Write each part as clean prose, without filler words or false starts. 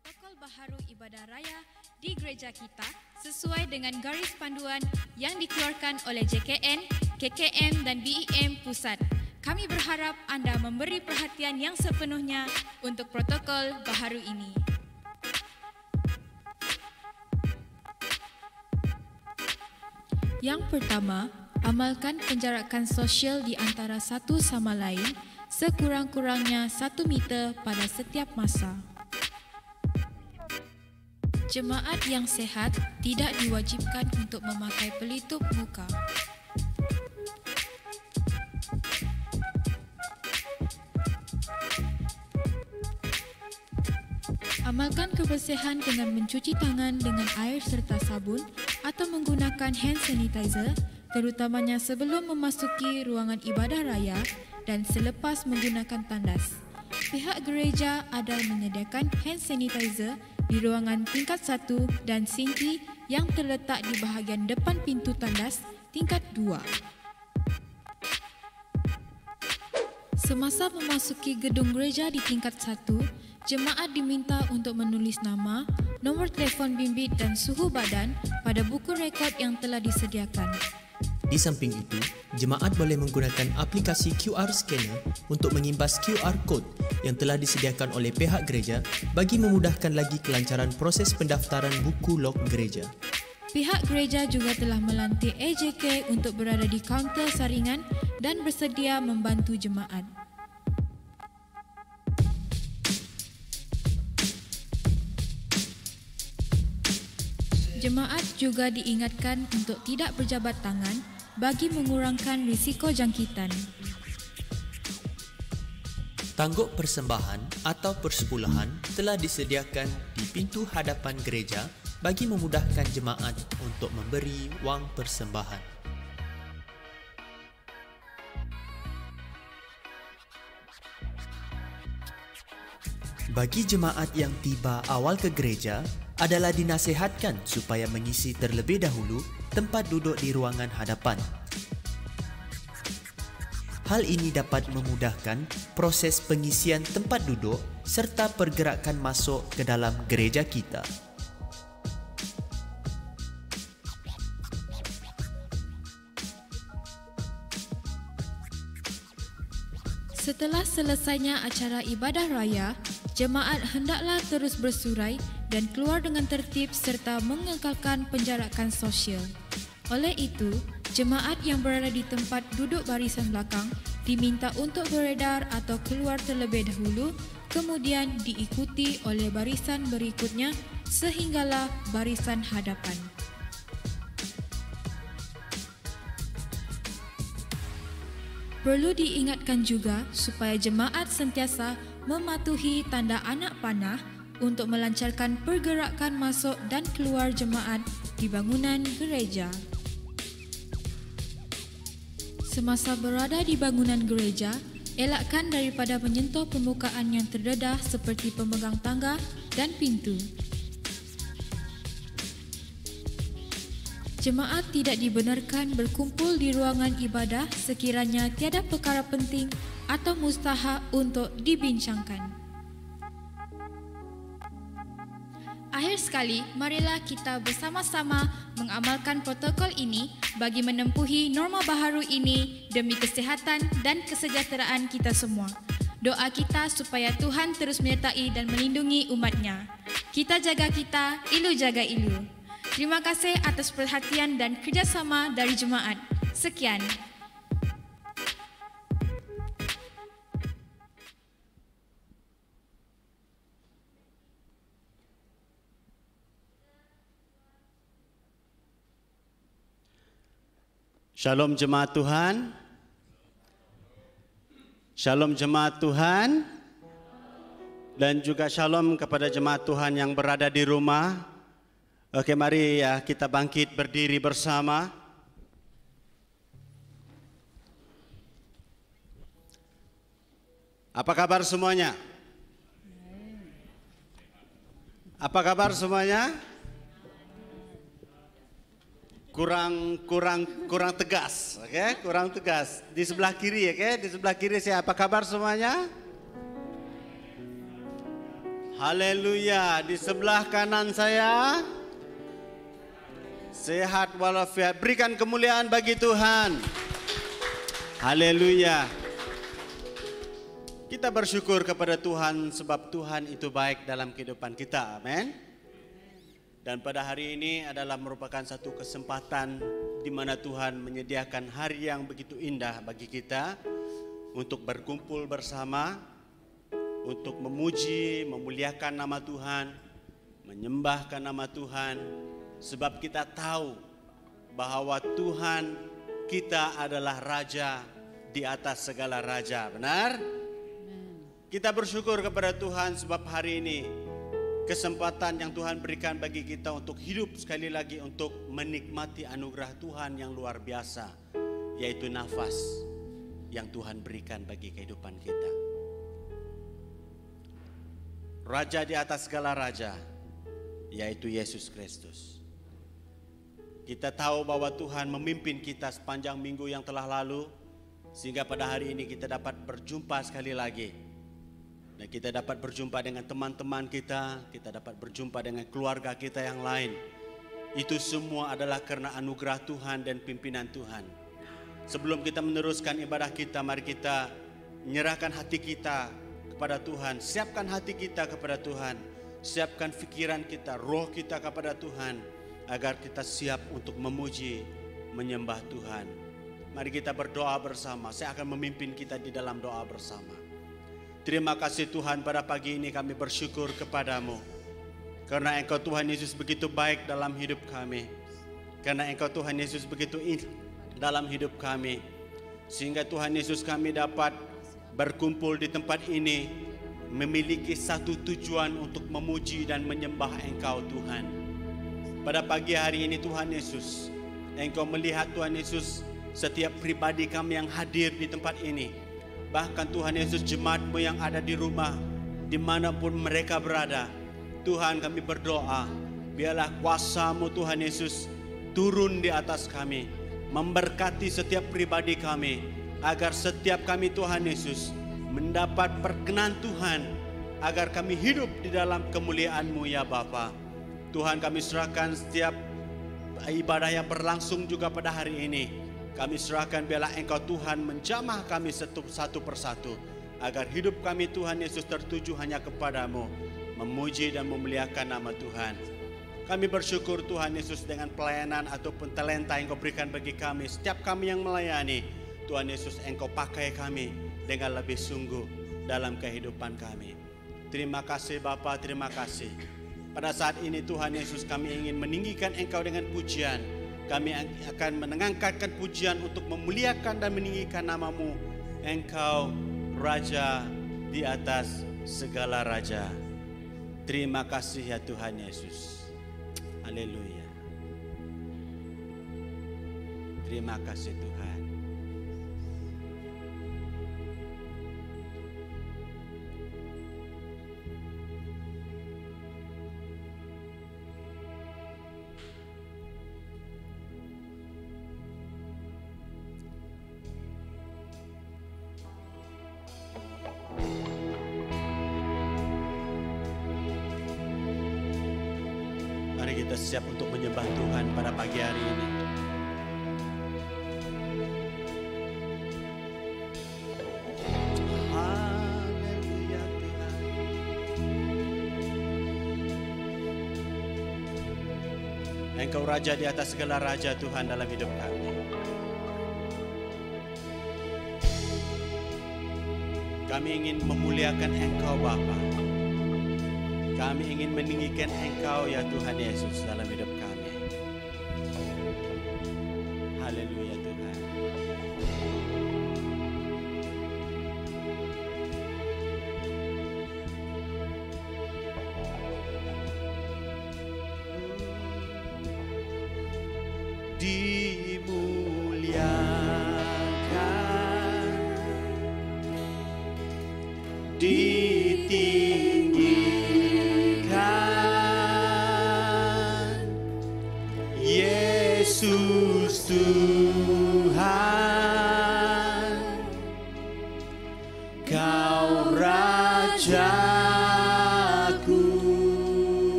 protokol baharu ibadah raya di gereja kita sesuai dengan garis panduan yang dikeluarkan oleh JKN, KKM dan BEM Pusat. Kami berharap anda memberi perhatian yang sepenuhnya untuk protokol baharu ini. Yang pertama, amalkan penjarakan sosial di antara satu sama lain sekurang-kurangnya 1 meter pada setiap masa. Jemaat yang sehat tidak diwajibkan untuk memakai pelitup muka. Amalkan kebersihan dengan mencuci tangan dengan air serta sabun atau menggunakan hand sanitizer, terutamanya sebelum memasuki ruangan ibadah raya dan selepas menggunakan tandas. Pihak gereja ada menyediakan hand sanitizer di ruangan tingkat 1 dan sinki yang terletak di bahagian depan pintu tandas tingkat 2. Semasa memasuki gedung gereja di tingkat 1, jemaat diminta untuk menulis nama, nombor telefon bimbit dan suhu badan pada buku rekod yang telah disediakan. Di samping itu, jemaat boleh menggunakan aplikasi QR scanner untuk mengimbas QR code yang telah disediakan oleh pihak gereja bagi memudahkan lagi kelancaran proses pendaftaran buku log gereja. Pihak gereja juga telah melantik AJK untuk berada di kaunter saringan dan bersedia membantu jemaat. Jemaat juga diingatkan untuk tidak berjabat tangan bagi mengurangkan risiko jangkitan. Tangguk persembahan atau persepuluhan telah disediakan di pintu hadapan gereja bagi memudahkan jemaat untuk memberi wang persembahan. Bagi jemaat yang tiba awal ke gereja, adalah dinasihatkan supaya mengisi terlebih dahulu tempat duduk di ruangan hadapan. Hal ini dapat memudahkan proses pengisian tempat duduk serta pergerakan masuk ke dalam gereja kita. Setelah selesainya acara ibadah raya, jemaat hendaklah terus bersurai dan keluar dengan tertib serta mengekalkan penjarakan sosial. Oleh itu, jemaat yang berada di tempat duduk barisan belakang diminta untuk beredar atau keluar terlebih dahulu, kemudian diikuti oleh barisan berikutnya sehinggalah barisan hadapan. Perlu diingatkan juga supaya jemaat sentiasa mematuhi tanda anak panah untuk melancarkan pergerakan masuk dan keluar jemaat di bangunan gereja. Semasa berada di bangunan gereja, elakkan daripada menyentuh permukaan yang terdedah seperti pemegang tangga dan pintu. Jemaat tidak dibenarkan berkumpul di ruangan ibadah sekiranya tiada perkara penting atau mustahak untuk dibincangkan. Akhir sekali, marilah kita bersama-sama mengamalkan protokol ini bagi menempuhi norma baharu ini demi kesihatan dan kesejahteraan kita semua. Doa kita supaya Tuhan terus menyertai dan melindungi umat-Nya. Kita jaga kita, ilu jaga ilu. Terima kasih atas perhatian dan kerjasama dari jemaat. Sekian. Shalom jemaat Tuhan. Shalom jemaat Tuhan. Dan juga shalom kepada jemaat Tuhan yang berada di rumah. Oke, mari ya kita bangkit berdiri bersama. Apa kabar semuanya? Apa kabar semuanya? Kurang tegas, oke? Kurang tegas. Di sebelah kiri, oke? Di sebelah kiri saya, apa kabar semuanya? Haleluya. Di sebelah kanan saya, sehat walafiat. Berikan kemuliaan bagi Tuhan. Haleluya. Kita bersyukur kepada Tuhan sebab Tuhan itu baik dalam kehidupan kita. Amin. Dan pada hari ini adalah merupakan satu kesempatan di mana Tuhan menyediakan hari yang begitu indah bagi kita untuk berkumpul bersama, untuk memuji, memuliakan nama Tuhan, menyembahkan nama Tuhan, sebab kita tahu bahwa Tuhan kita adalah Raja di atas segala raja. Benar? Kita bersyukur kepada Tuhan sebab hari ini kesempatan yang Tuhan berikan bagi kita untuk hidup sekali lagi, untuk menikmati anugerah Tuhan yang luar biasa, yaitu nafas yang Tuhan berikan bagi kehidupan kita. Raja di atas segala raja, yaitu Yesus Kristus. Kita tahu bahwa Tuhan memimpin kita sepanjang minggu yang telah lalu, sehingga pada hari ini kita dapat berjumpa sekali lagi. Dan kita dapat berjumpa dengan teman-teman kita dapat berjumpa dengan keluarga kita yang lain. Itu semua adalah karena anugerah Tuhan dan pimpinan Tuhan. Sebelum kita meneruskan ibadah kita, mari kita menyerahkan hati kita kepada Tuhan. Siapkan hati kita kepada Tuhan. Siapkan pikiran kita, roh kita kepada Tuhan, agar kita siap untuk memuji, menyembah Tuhan. Mari kita berdoa bersama. Saya akan memimpin kita di dalam doa bersama. Terima kasih Tuhan, pada pagi ini kami bersyukur kepadamu. Karena Engkau Tuhan Yesus begitu baik dalam hidup kami. Karena Engkau Tuhan Yesus begitu indah dalam hidup kami. Sehingga Tuhan Yesus kami dapat berkumpul di tempat ini, memiliki satu tujuan untuk memuji dan menyembah Engkau Tuhan. Pada pagi hari ini Tuhan Yesus, Engkau melihat Tuhan Yesus setiap pribadi kami yang hadir di tempat ini. Bahkan Tuhan Yesus, jemaat-Mu yang ada di rumah, dimanapun mereka berada. Tuhan, kami berdoa, biarlah kuasa-Mu Tuhan Yesus turun di atas kami, memberkati setiap pribadi kami, agar setiap kami Tuhan Yesus mendapat perkenan Tuhan, agar kami hidup di dalam kemuliaan-Mu ya Bapa. Tuhan, kami serahkan setiap ibadah yang berlangsung juga pada hari ini. Kami serahkan, biarlah Engkau Tuhan menjamah kami satu persatu, agar hidup kami Tuhan Yesus tertuju hanya kepadamu, memuji dan memuliakan nama Tuhan. Kami bersyukur Tuhan Yesus dengan pelayanan ataupun talenta yang Kau berikan bagi kami. Setiap kami yang melayani, Tuhan Yesus, Engkau pakai kami dengan lebih sungguh dalam kehidupan kami. Terima kasih Bapa, terima kasih. Pada saat ini Tuhan Yesus, kami ingin meninggikan Engkau dengan pujian. Kami akan menengangkan pujian untuk memuliakan dan meninggikan nama-Mu. Engkau Raja di atas segala raja. Terima kasih ya Tuhan Yesus. Haleluya. Terima kasih Tuhan. Kita siap untuk menyembah Tuhan pada pagi hari ini. Haleluya Tuhan. Engkau Raja di atas segala raja Tuhan dalam hidup kami. Kami ingin memuliakan Engkau Bapa. Kami ingin meninggikan Engkau ya Tuhan Yesus dalam hidup kami. Haleluya Tuhan. Dimuliakan, ditinggikan, Yesus Tuhan, Kau Rajaku.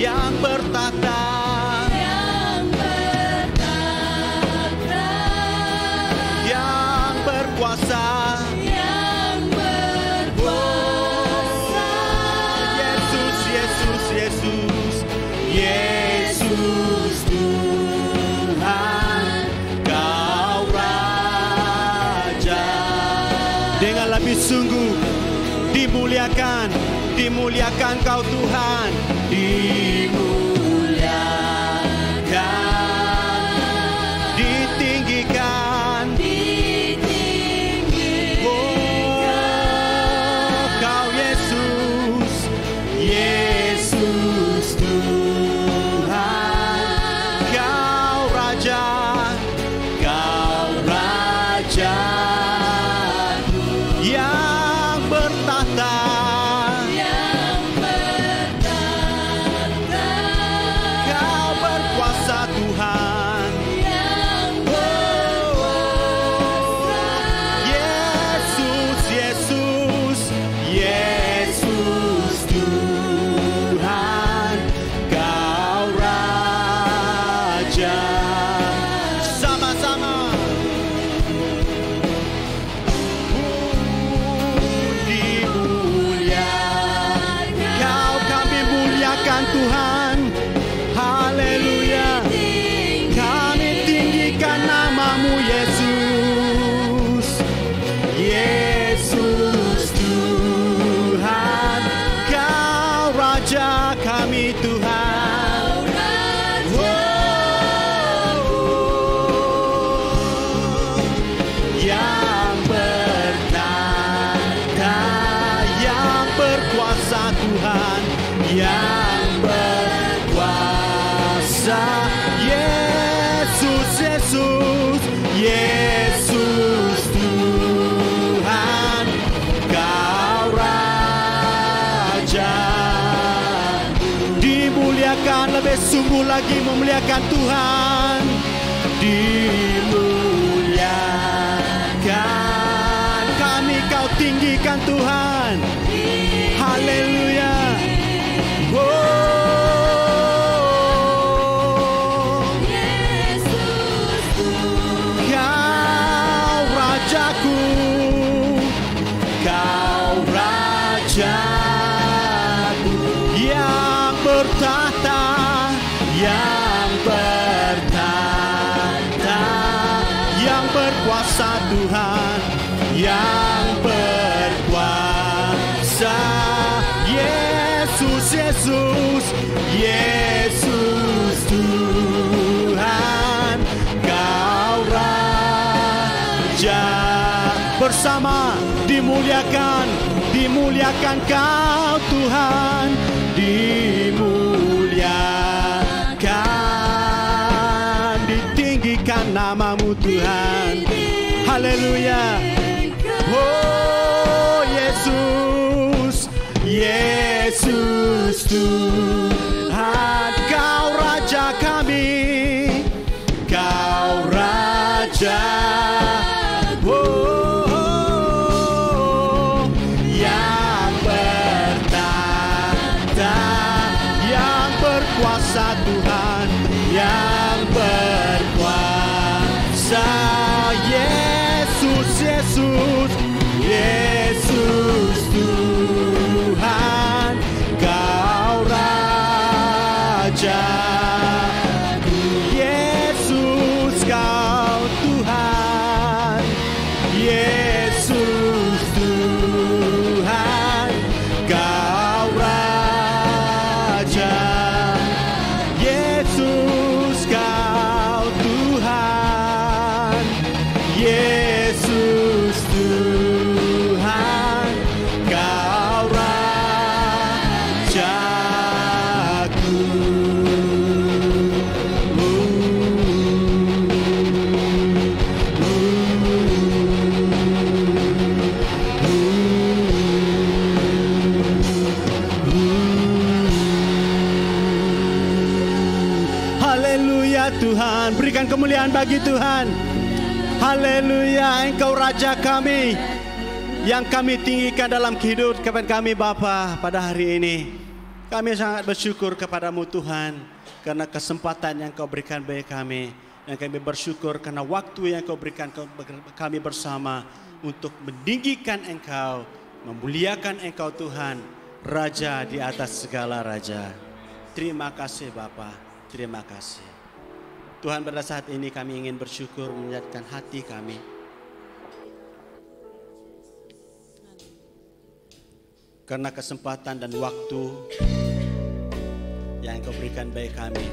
yang bertahta, yang berkuasa, Yesus, Yesus, Yesus, Yesus Tuhan, Kau Raja. Dengan lebih sungguh dimuliakan, dimuliakan Kau Tuhan, dimuliakan, ditinggikan, oh Kau Yesus, Yesus Tuhan, Kau Raja, Kau Raja yang bertahta, Kau berkuasa Tuhan, Yesus, Yesus, Yesus Tuhan, Kau Raja. Sama-sama dimuliakan, Kau kami muliakan Tuhan, haleluya. Kami tinggikan nama-Mu Yesus, Yesus Tuhan, Kau Raja kami Tuhan. Yang bertahta, yang berkuasa Tuhan, yang berkuasa, Yesus, Yesus, Yesus Tuhan, Kau Raja. Dimuliakan, lebih sungguh lagi memuliakan Tuhan, dimuliakan, kami Kau tinggikan Tuhan, haleluya. Kau Rajaku, Kau Rajaku yang bertahta, yang bertahta, yang berkuasa Tuhan, yang berkuasa, Yesus, Yesus, Yesus Tuhan, Kau Raja. Bersama dimuliakan, dimuliakan Kau Tuhan, dimuliakan, ditinggikan nama-Mu Tuhan, haleluya. Oh Yesus, Yesus Tuhan, Kau Raja kami, Kau Raja. Oh, yang bertahta, yang berkuasa Tuhan, yang berkuasa, Yesus, Yesus, Yesus Tuhan, Kau Raja. Yesus, Kau Tuhan, Yesus Tuhan, Kau Raja. Yesus, Kau Tuhan, Yesus Tuhan, Kau Rajaku. Haleluya Tuhan, berikan kemuliaan bagi Tuhan. Haleluya, Engkau Raja kami, yang kami tinggikan dalam kehidupan kami Bapa pada hari ini. Kami sangat bersyukur kepadamu Tuhan, karena kesempatan yang kau berikan bagi kami. Dan kami bersyukur karena waktu yang kau berikan kami bersama untuk meninggikan Engkau, memuliakan Engkau Tuhan, Raja di atas segala raja. Terima kasih Bapa, terima kasih. Tuhan, pada saat ini kami ingin bersyukur menyatakan hati kami. Karena kesempatan dan waktu yang Engkau berikan bagi kami,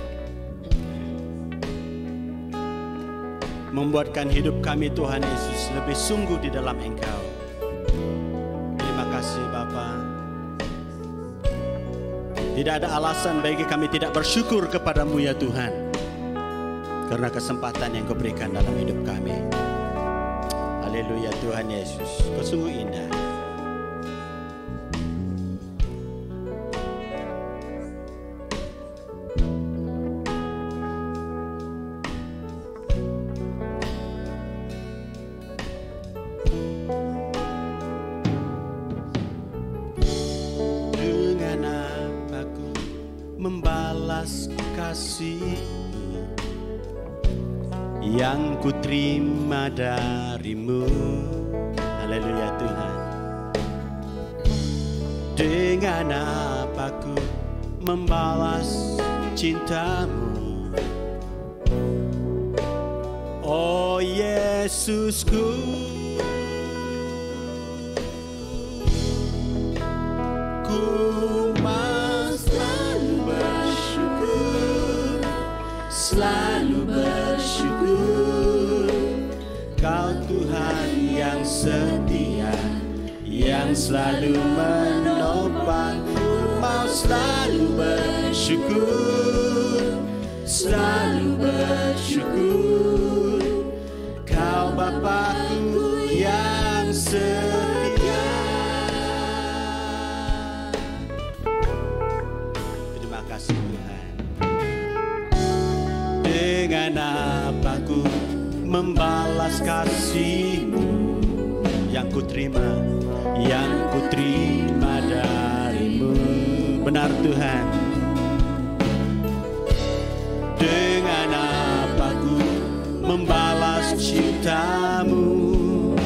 membuatkan hidup kami Tuhan Yesus lebih sungguh di dalam Engkau. Terima kasih Bapa. Tidak ada alasan bagi kami tidak bersyukur kepadamu ya Tuhan, karena kesempatan yang Kau berikan dalam hidup kami. Haleluya Tuhan Yesus, Kau sungguh indah. Yang ku terima darimu. Haleluya Tuhan. Dengan apa ku membalas cintamu, oh Yesusku. Ku mau selalu bersyukur, selalu bersyukur. Kau Tuhan yang setia, yang selalu menopangku. Mau selalu bersyukur, selalu bersyukur. Kau Bapakku yang setia. Terima kasih Tuhan. Dengan apa ku membalas kasih-Mu yang ku terima darimu. Benar Tuhan. Dengan apa ku membalas cinta-Mu,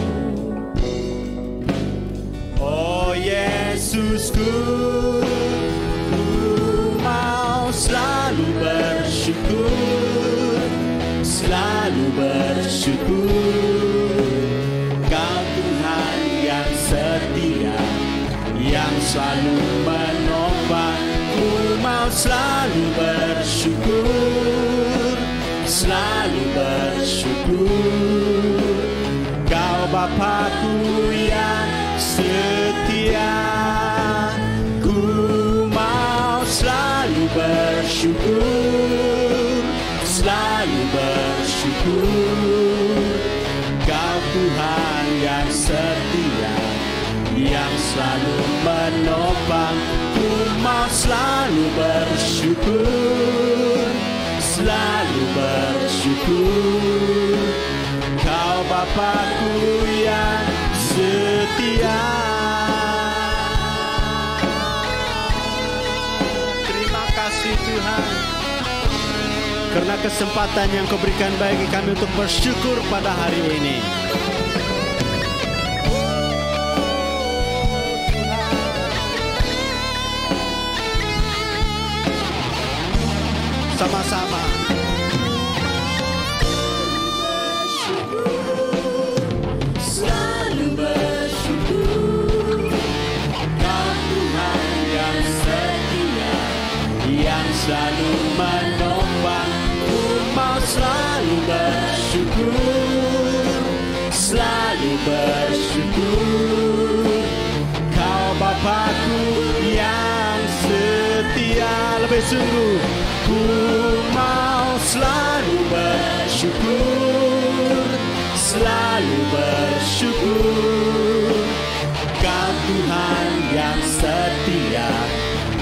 oh Yesusku. Ku mau selalu bersyukur, selalu bersyukur. Kau Tuhan yang setia, yang selalu menopang. Ku mau selalu bersyukur, selalu bersyukur. Kau Bapakku yang setia. Ku mau selalu bersyukur, selalu bersyukur. Kau Tuhan yang setia, yang selalu menopang. Ku mau selalu bersyukur, selalu bersyukur. Kau Bapakku yang setia. Terima kasih Tuhan, karena kesempatan yang Kau berikan bagi kami untuk bersyukur pada hari ini. Sama-sama. Selalu bersyukur. Kau Tuhan yang setia, yang selalu menopang. Ku mau selalu bersyukur, selalu bersyukur. Kau Bapakku yang setia. Lebih sungguh. Ku mau selalu bersyukur, selalu bersyukur. Kau Tuhan yang setia,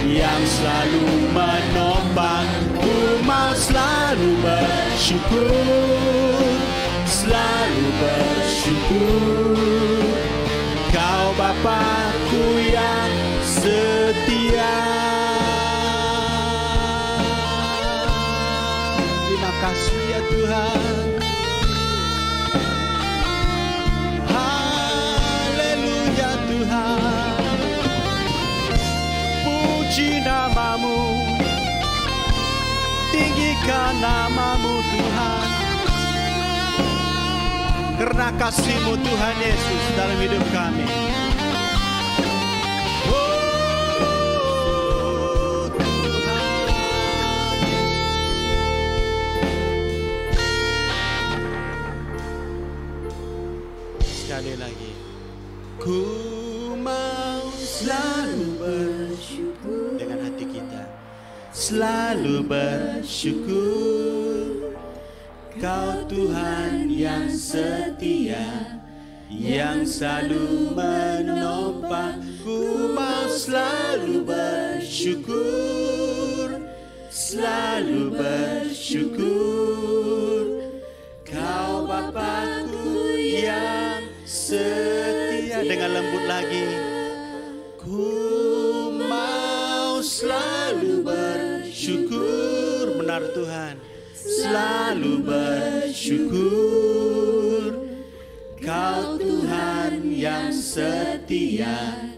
yang selalu menopang. Ku mau selalu bersyukur, selalu bersyukur. Kau Bapakku yang setia. kasih ya Tuhan. Haleluya Tuhan. Puji namamu, tinggikan namamu Tuhan. Karena kasih-Mu Tuhan Yesus dalam hidup kami. Sekali lagi, ku mau selalu bersyukur dengan hati kita, selalu bersyukur. Kau Tuhan yang setia, yang selalu menopang. Ku mau selalu bersyukur, selalu bersyukur. Kau Bapa-Ku yang setia. Dengan lembut lagi, ku mau selalu bersyukur. Benar Tuhan, selalu bersyukur. Kau Tuhan yang setia,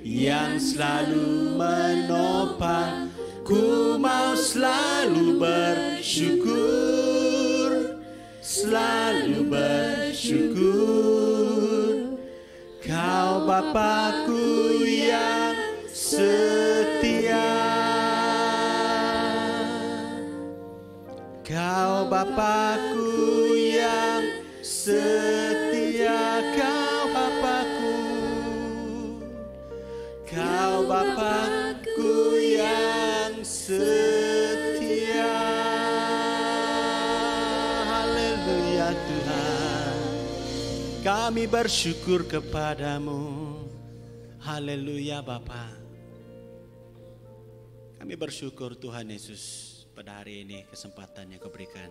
yang selalu menopang. Ku mau selalu bersyukur, selalu bersyukur. Kau Bapa-Ku yang setia. Kau Bapa-Ku yang setia. Kau Bapa-Ku, Kau Bapa-Ku yang setia. Haleluya Tuhan, kami bersyukur kepadamu. Haleluya Bapa, kami bersyukur Tuhan Yesus pada hari ini kesempatan yang Kau berikan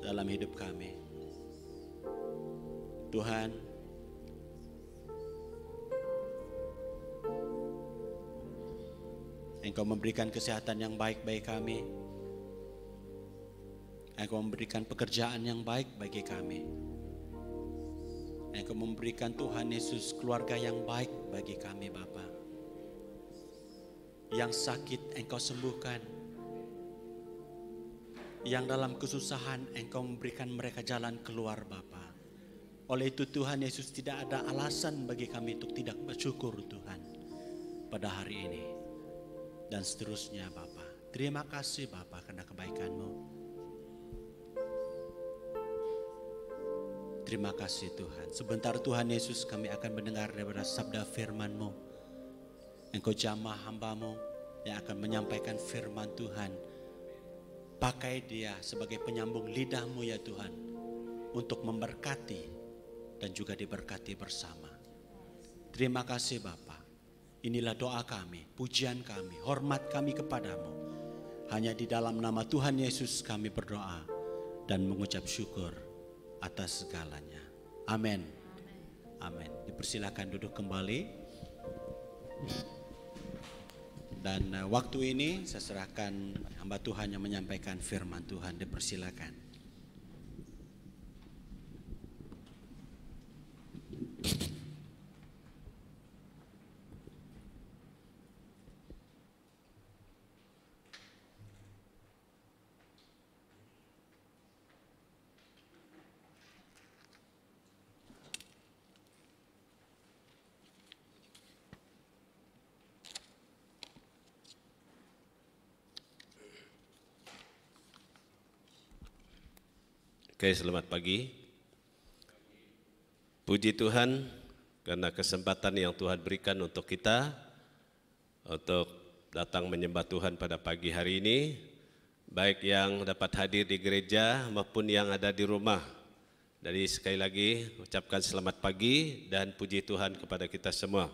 dalam hidup kami. Tuhan, Engkau memberikan kesehatan yang baik bagi kami. Engkau memberikan pekerjaan yang baik bagi kami. Engkau memberikan Tuhan Yesus keluarga yang baik bagi kami Bapa. Yang sakit Engkau sembuhkan. Yang dalam kesusahan Engkau memberikan mereka jalan keluar Bapa. Oleh itu Tuhan Yesus, tidak ada alasan bagi kami untuk tidak bersyukur Tuhan pada hari ini dan seterusnya Bapa. Terima kasih Bapa karena kebaikan-Mu. Terima kasih Tuhan. Sebentar Tuhan Yesus, kami akan mendengar daripada sabda firman-Mu. Engkau jamah hamba-Mu yang akan menyampaikan firman Tuhan. Pakai dia sebagai penyambung lidah-Mu ya Tuhan, untuk memberkati dan juga diberkati bersama. Terima kasih Bapa. Inilah doa kami, pujian kami, hormat kami kepadamu. Hanya di dalam nama Tuhan Yesus kami berdoa dan mengucap syukur atas segalanya. Amin. Amin. Dipersilakan duduk kembali. Dan waktu ini saya serahkan hamba Tuhan yang menyampaikan firman Tuhan. Dipersilakan. Oke, selamat pagi. Puji Tuhan karena kesempatan yang Tuhan berikan untuk kita untuk datang menyembah Tuhan pada pagi hari ini, baik yang dapat hadir di gereja maupun yang ada di rumah. Jadi sekali lagi ucapkan selamat pagi dan puji Tuhan kepada kita semua.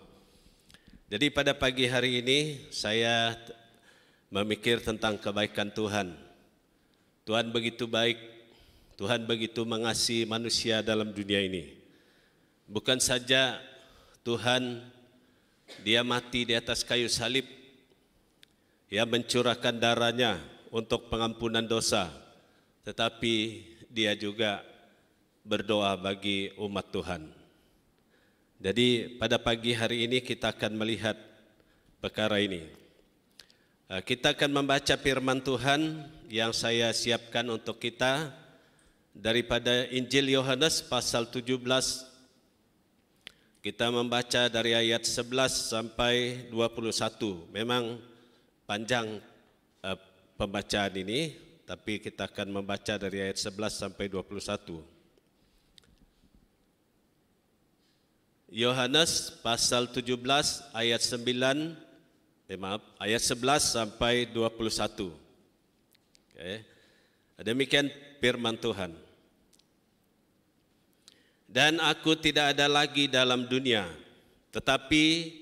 Jadi pada pagi hari ini saya memikir tentang kebaikan Tuhan. Tuhan begitu baik. Tuhan begitu mengasihi manusia dalam dunia ini. Bukan saja Tuhan, Dia mati di atas kayu salib, Dia mencurahkan darahnya untuk pengampunan dosa, tetapi dia juga berdoa bagi umat Tuhan. Jadi pada pagi hari ini kita akan melihat perkara ini. Kita akan membaca firman Tuhan yang saya siapkan untuk kita daripada Injil Yohanes pasal 17. Kita membaca dari ayat 11 sampai 21. Memang panjang pembacaan ini, tapi kita akan membaca dari ayat 11 sampai 21. Yohanes pasal 17 ayat 11 sampai 21. Demikian firman Tuhan. Dan aku tidak ada lagi dalam dunia, tetapi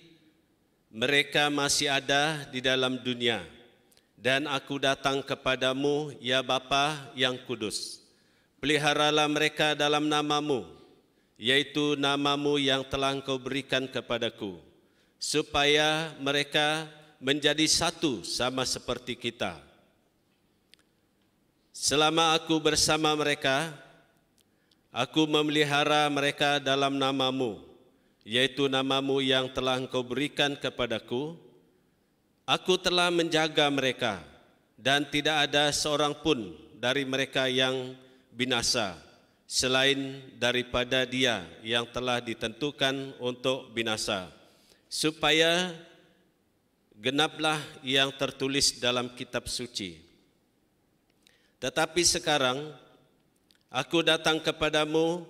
mereka masih ada di dalam dunia. Dan aku datang kepadamu, ya Bapa yang kudus. Peliharalah mereka dalam namamu, yaitu namamu yang telah Engkau berikan kepadaku, supaya mereka menjadi satu sama seperti kita. Selama aku bersama mereka, aku memelihara mereka dalam namamu, yaitu namamu yang telah Engkau berikan kepadaku. Aku telah menjaga mereka, dan tidak ada seorang pun dari mereka yang binasa, selain daripada dia yang telah ditentukan untuk binasa, supaya genaplah yang tertulis dalam kitab suci. Tetapi sekarang aku datang kepadamu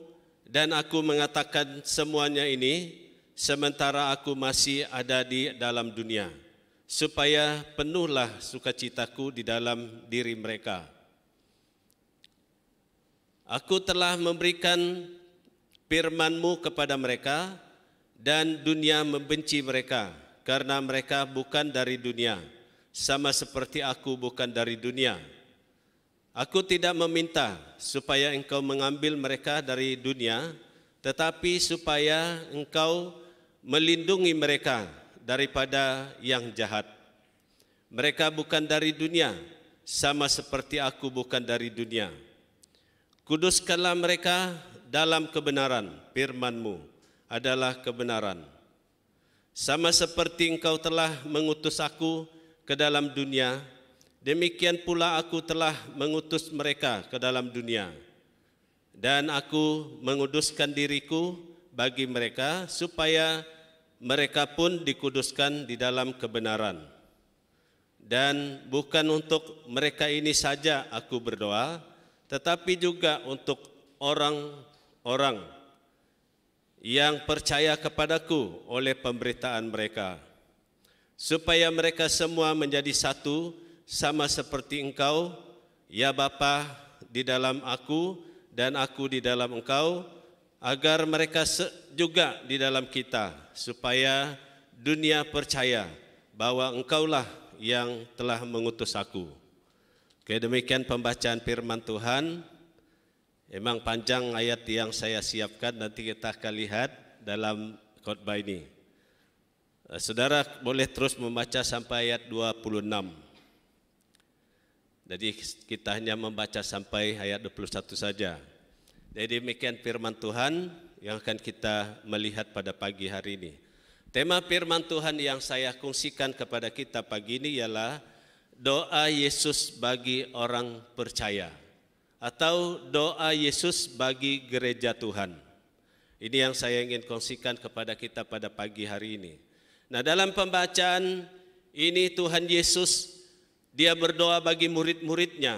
dan aku mengatakan semuanya ini sementara aku masih ada di dalam dunia, supaya penuhlah sukacitaku di dalam diri mereka. Aku telah memberikan firman-Mu kepada mereka, dan dunia membenci mereka, karena mereka bukan dari dunia, sama seperti aku bukan dari dunia. Aku tidak meminta supaya Engkau mengambil mereka dari dunia, tetapi supaya Engkau melindungi mereka daripada yang jahat. Mereka bukan dari dunia, sama seperti aku bukan dari dunia. Kuduskanlah mereka dalam kebenaran, firman-Mu adalah kebenaran. Sama seperti Engkau telah mengutus aku ke dalam dunia, demikian pula aku telah mengutus mereka ke dalam dunia. Dan aku menguduskan diriku bagi mereka, supaya mereka pun dikuduskan di dalam kebenaran. Dan bukan untuk mereka ini saja aku berdoa, tetapi juga untuk orang-orang yang percaya kepadaku oleh pemberitaan mereka, supaya mereka semua menjadi satu, sama seperti Engkau, ya Bapa, di dalam aku dan aku di dalam Engkau, agar mereka juga di dalam kita, supaya dunia percaya bahwa Engkaulah yang telah mengutus aku. Oke, demikian pembacaan firman Tuhan. Emang panjang ayat yang saya siapkan, nanti kita akan lihat dalam khotbah ini. Saudara boleh terus membaca sampai ayat 26. Jadi kita hanya membaca sampai ayat 21 saja. Jadi demikian firman Tuhan yang akan kita melihat pada pagi hari ini. Tema firman Tuhan yang saya kongsikan kepada kita pagi ini ialah doa Yesus bagi orang percaya, atau doa Yesus bagi gereja Tuhan. Ini yang saya ingin kongsikan kepada kita pada pagi hari ini. Nah, dalam pembacaan ini Tuhan Yesus, Dia berdoa bagi murid-muridnya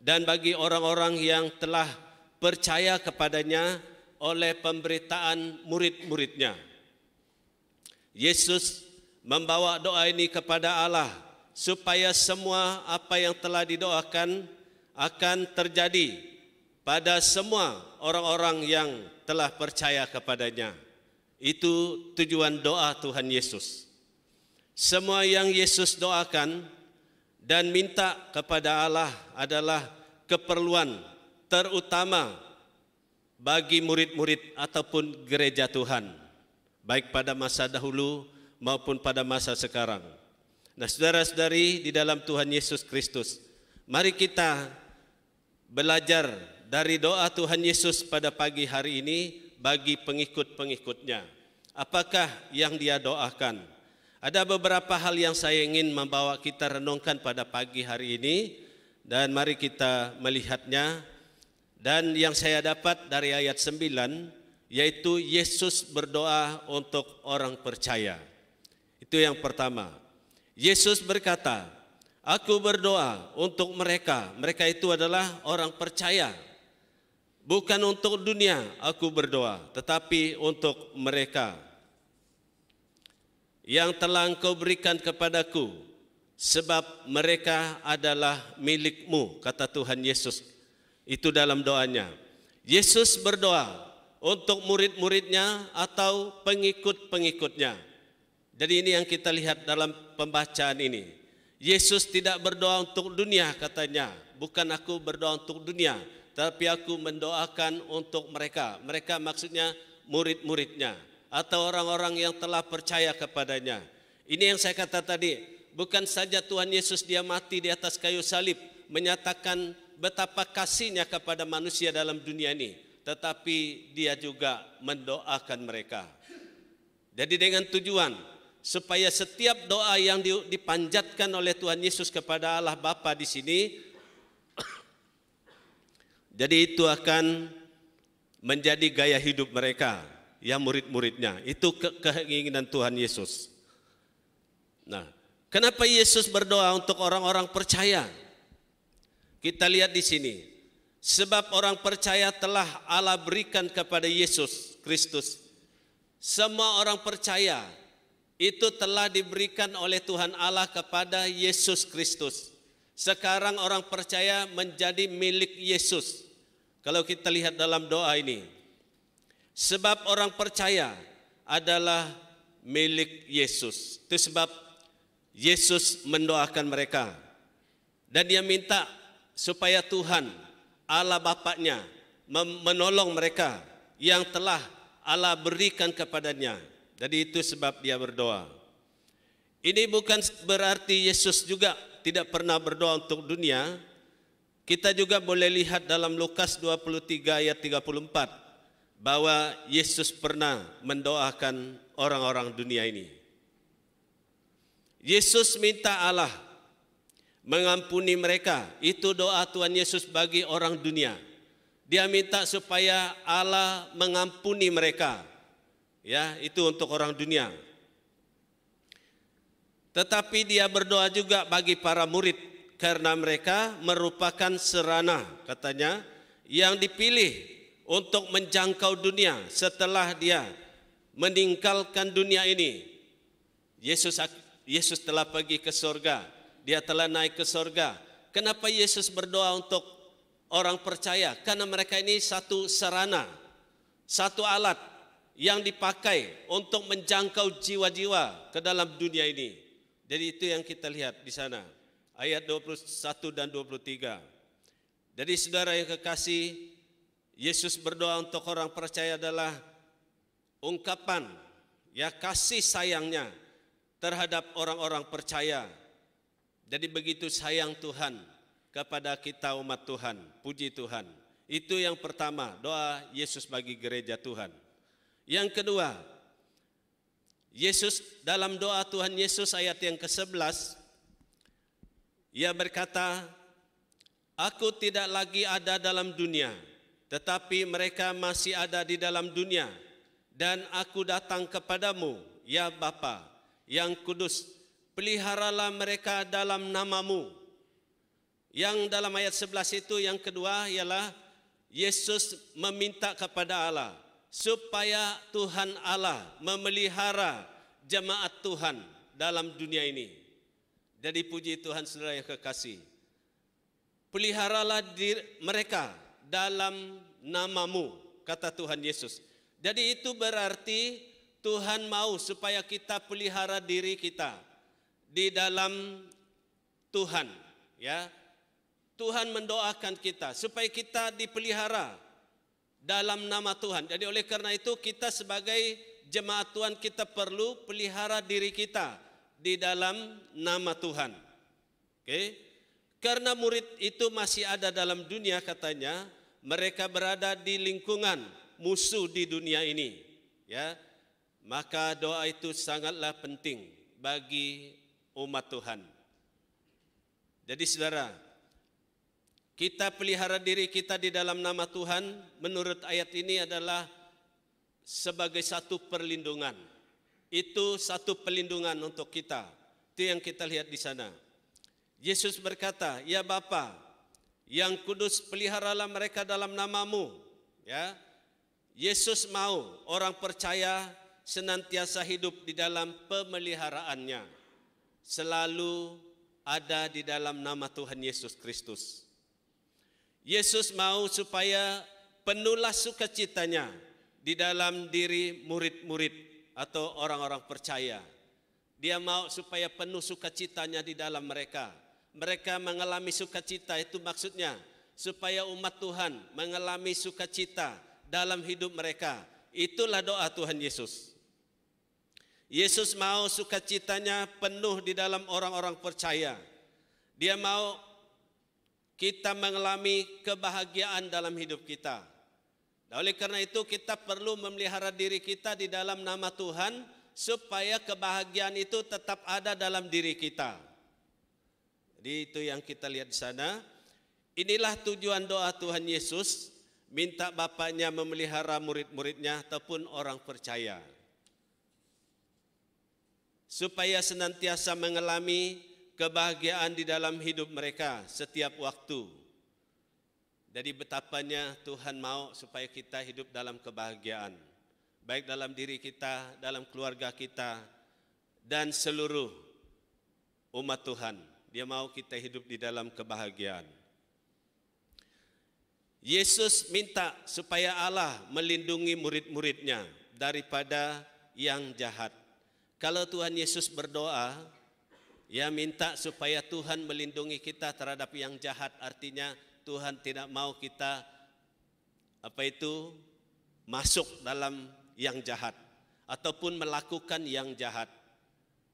dan bagi orang-orang yang telah percaya kepadanya oleh pemberitaan murid-muridnya. Yesus membawa doa ini kepada Allah supaya semua apa yang telah didoakan akan terjadi pada semua orang-orang yang telah percaya kepadanya. Itu tujuan doa Tuhan Yesus. Semua yang Yesus doakan dan minta kepada Allah adalah keperluan terutama bagi murid-murid ataupun gereja Tuhan, baik pada masa dahulu maupun pada masa sekarang. Nah, saudara-saudari di dalam Tuhan Yesus Kristus, Mari kita belajar dari doa Tuhan Yesus pada pagi hari ini bagi pengikut-pengikutnya. Apakah yang dia doakan? Ada beberapa hal yang saya ingin membawa kita renungkan pada pagi hari ini, dan mari kita melihatnya. Dan yang saya dapat dari ayat 9, yaitu Yesus berdoa untuk orang percaya. Itu yang pertama. Yesus berkata, aku berdoa untuk mereka. Mereka itu adalah orang percaya. Bukan untuk dunia aku berdoa, tetapi untuk mereka yang telah Engkau berikan kepadaku, sebab mereka adalah milikmu, kata Tuhan Yesus. Itu dalam doanya. Yesus berdoa untuk murid-muridnya atau pengikut-pengikutnya. Jadi ini yang kita lihat dalam pembacaan ini. Yesus tidak berdoa untuk dunia katanya. Bukan aku berdoa untuk dunia, tapi aku mendoakan untuk mereka. Mereka maksudnya murid-muridnya atau orang-orang yang telah percaya kepadanya. Ini yang saya kata tadi, bukan saja Tuhan Yesus dia mati di atas kayu salib menyatakan betapa kasihnya kepada manusia dalam dunia ini, tetapi dia juga mendoakan mereka. Jadi dengan tujuan supaya setiap doa yang dipanjatkan oleh Tuhan Yesus kepada Allah Bapa di sini, jadi itu akan menjadi gaya hidup mereka, ya murid-muridnya. Itu keinginan Tuhan Yesus. Nah, kenapa Yesus berdoa untuk orang-orang percaya? Kita lihat di sini. Sebab orang percaya telah Allah berikan kepada Yesus Kristus. Semua orang percaya itu telah diberikan oleh Tuhan Allah kepada Yesus Kristus. Sekarang orang percaya menjadi milik Yesus. Kalau kita lihat dalam doa ini. Sebab orang percaya adalah milik Yesus. Itu sebab Yesus mendoakan mereka. Dan dia minta supaya Tuhan Allah Bapaknya menolong mereka yang telah Allah berikan kepadanya. Jadi itu sebab dia berdoa. Ini bukan berarti Yesus juga tidak pernah berdoa untuk dunia. Kita juga boleh lihat dalam Lukas 23 ayat 34 bahwa Yesus pernah mendoakan orang-orang dunia ini. Yesus minta Allah mengampuni mereka. Itu doa Tuhan Yesus bagi orang dunia. Dia minta supaya Allah mengampuni mereka. Ya, itu untuk orang dunia. Tetapi dia berdoa juga bagi para murid karena mereka merupakan serana, katanya, yang dipilih untuk menjangkau dunia setelah dia meninggalkan dunia ini. Yesus telah pergi ke surga. Dia telah naik ke surga. Kenapa Yesus berdoa untuk orang percaya? Karena mereka ini satu sarana, satu alat yang dipakai untuk menjangkau jiwa-jiwa ke dalam dunia ini. Jadi itu yang kita lihat di sana. Ayat 21 dan 23. Jadi saudara yang kekasih, Yesus berdoa untuk orang percaya adalah ungkapan ya kasih sayangnya terhadap orang-orang percaya. Jadi begitu sayang Tuhan kepada kita umat Tuhan, puji Tuhan. Itu yang pertama, doa Yesus bagi gereja Tuhan. Yang kedua, Yesus dalam doa Tuhan Yesus ayat yang ke-11, ia berkata, aku tidak lagi ada dalam dunia, tetapi mereka masih ada di dalam dunia. Dan aku datang kepadamu, ya Bapa, yang kudus, peliharalah mereka dalam namamu. Yang dalam ayat 11 itu yang kedua ialah Yesus meminta kepada Allah supaya Tuhan Allah memelihara jemaat Tuhan dalam dunia ini. Jadi puji Tuhan saudara yang kekasih. Peliharalah mereka dalam namamu, kata Tuhan Yesus. Jadi itu berarti Tuhan mau supaya kita pelihara diri kita di dalam Tuhan, ya. Tuhan mendoakan kita supaya kita dipelihara dalam nama Tuhan. Jadi oleh karena itu kita sebagai jemaat Tuhan kita perlu pelihara diri kita di dalam nama Tuhan. Oke. Karena murid itu masih ada dalam dunia katanya, mereka berada di lingkungan musuh di dunia ini, ya. Maka doa itu sangatlah penting bagi umat Tuhan. Jadi saudara, kita pelihara diri kita di dalam nama Tuhan menurut ayat ini adalah sebagai satu perlindungan. Itu satu perlindungan untuk kita. Itu yang kita lihat di sana. Yesus berkata, "Ya Bapa, yang kudus, peliharalah mereka dalam namamu." Ya. Yesus mau orang percaya senantiasa hidup di dalam pemeliharaannya. Selalu ada di dalam nama Tuhan Yesus Kristus. Yesus mau supaya penuhlah sukacitanya di dalam diri murid-murid atau orang-orang percaya. Dia mau supaya penuh sukacitanya di dalam mereka. Mereka mengalami sukacita, itu maksudnya supaya umat Tuhan mengalami sukacita dalam hidup mereka. Itulah doa Tuhan Yesus. Yesus mau sukacitanya penuh di dalam orang-orang percaya. Dia mau kita mengalami kebahagiaan dalam hidup kita. Dan oleh karena itu kita perlu memelihara diri kita di dalam nama Tuhan supaya kebahagiaan itu tetap ada dalam diri kita. Jadi itu yang kita lihat di sana. Inilah tujuan doa Tuhan Yesus, minta Bapaknya memelihara murid-muridnya ataupun orang percaya, supaya senantiasa mengalami kebahagiaan di dalam hidup mereka setiap waktu. Jadi betapanya Tuhan mau supaya kita hidup dalam kebahagiaan, baik dalam diri kita, dalam keluarga kita, dan seluruh umat Tuhan. Dia mau kita hidup di dalam kebahagiaan. Yesus minta supaya Allah melindungi murid-muridnya daripada yang jahat. Kalau Tuhan Yesus berdoa, ya minta supaya Tuhan melindungi kita terhadap yang jahat, artinya Tuhan tidak mau kita masuk dalam yang jahat ataupun melakukan yang jahat.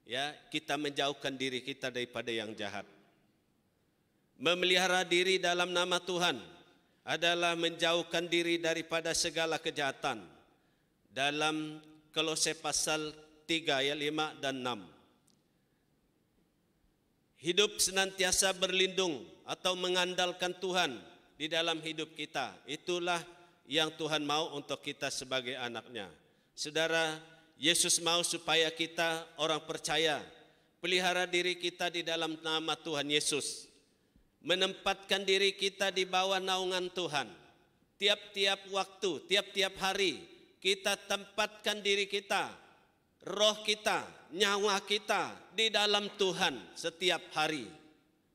Ya, kita menjauhkan diri kita daripada yang jahat. Memelihara diri dalam nama Tuhan adalah menjauhkan diri daripada segala kejahatan. Dalam Kolose pasal 3 ayat 5 dan 6. Hidup senantiasa berlindung atau mengandalkan Tuhan di dalam hidup kita. Itulah yang Tuhan mau untuk kita sebagai anaknya. Saudara, Yesus mau supaya kita orang percaya pelihara diri kita di dalam nama Tuhan Yesus. Menempatkan diri kita di bawah naungan Tuhan. Tiap-tiap waktu, tiap-tiap hari kita tempatkan diri kita, roh kita, nyawa kita di dalam Tuhan setiap hari.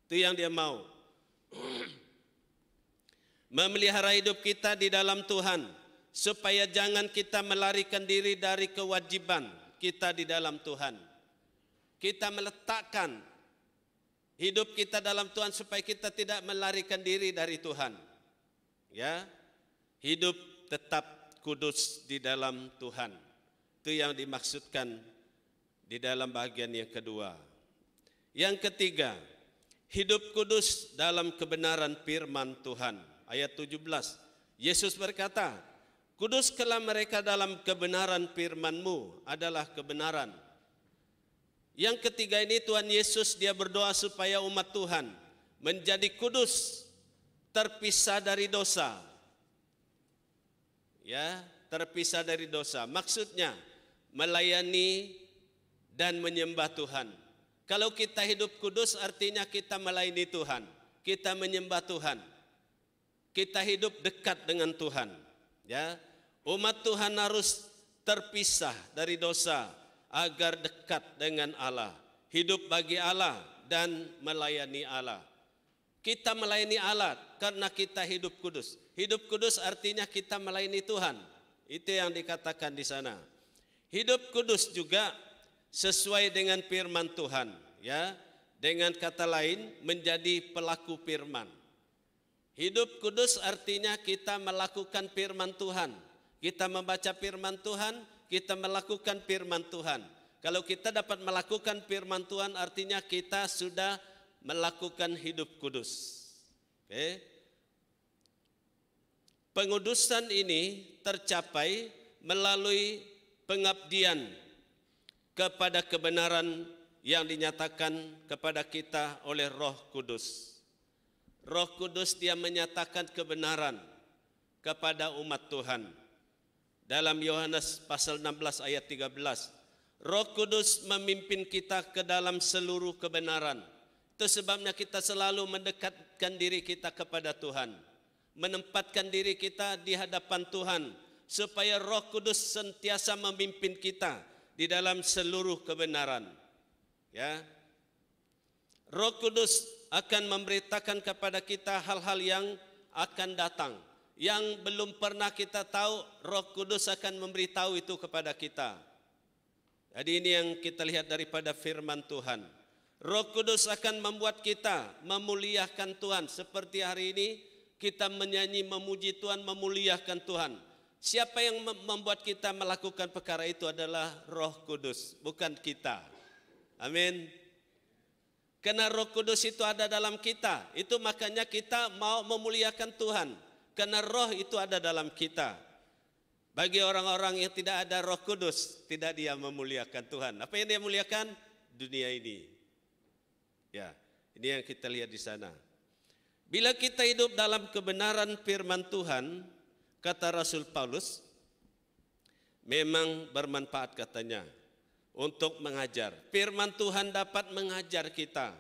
Itu yang dia mau. Memelihara hidup kita di dalam Tuhan, supaya jangan kita melarikan diri dari kewajiban kita di dalam Tuhan. Kita meletakkan hidup kita dalam Tuhan supaya kita tidak melarikan diri dari Tuhan. Ya, hidup tetap kudus di dalam Tuhan. Itu yang dimaksudkan di dalam bagian yang kedua. Yang ketiga, hidup kudus dalam kebenaran firman Tuhan. Ayat 17, Yesus berkata, "Kuduskanlah mereka dalam kebenaran firman-Mu adalah kebenaran." Yang ketiga ini Tuhan Yesus dia berdoa supaya umat Tuhan menjadi kudus, terpisah dari dosa. Ya, terpisah dari dosa. Maksudnya melayani dan menyembah Tuhan. Kalau kita hidup kudus artinya kita melayani Tuhan, kita menyembah Tuhan. Kita hidup dekat dengan Tuhan. Ya, umat Tuhan harus terpisah dari dosa agar dekat dengan Allah, hidup bagi Allah dan melayani Allah. Kita melayani Allah karena kita hidup kudus. Hidup kudus artinya kita melayani Tuhan. Itu yang dikatakan di sana. Hidup kudus juga sesuai dengan firman Tuhan, ya. Dengan kata lain menjadi pelaku firman. Hidup kudus artinya kita melakukan firman Tuhan. Kita membaca firman Tuhan, kita melakukan firman Tuhan. Kalau kita dapat melakukan firman Tuhan artinya kita sudah melakukan hidup kudus. Oke. Pengudusan ini tercapai melalui pengabdian kepada kebenaran yang dinyatakan kepada kita oleh Roh Kudus. Roh Kudus dia menyatakan kebenaran kepada umat Tuhan. Dalam Yohanes pasal 16 ayat 13, Roh Kudus memimpin kita ke dalam seluruh kebenaran. Itu sebabnya kita selalu mendekatkan diri kita kepada Tuhan, menempatkan diri kita di hadapan Tuhan, supaya Roh Kudus sentiasa memimpin kita di dalam seluruh kebenaran. Ya, Roh Kudus akan memberitakan kepada kita hal-hal yang akan datang, yang belum pernah kita tahu. Roh Kudus akan memberitahu itu kepada kita. Jadi ini yang kita lihat daripada firman Tuhan. Roh Kudus akan membuat kita memuliakan Tuhan. Seperti hari ini kita menyanyi memuji Tuhan, memuliakan Tuhan. Siapa yang membuat kita melakukan perkara itu adalah Roh Kudus, bukan kita. Amin. Karena Roh Kudus itu ada dalam kita. Itu makanya kita mau memuliakan Tuhan. Karena Roh itu ada dalam kita. Bagi orang-orang yang tidak ada Roh Kudus, tidak dia memuliakan Tuhan. Apa yang dia muliakan? Dunia ini. Ya, ini yang kita lihat di sana. Bila kita hidup dalam kebenaran firman Tuhan, kata Rasul Paulus, memang bermanfaat katanya untuk mengajar. Firman Tuhan dapat mengajar kita.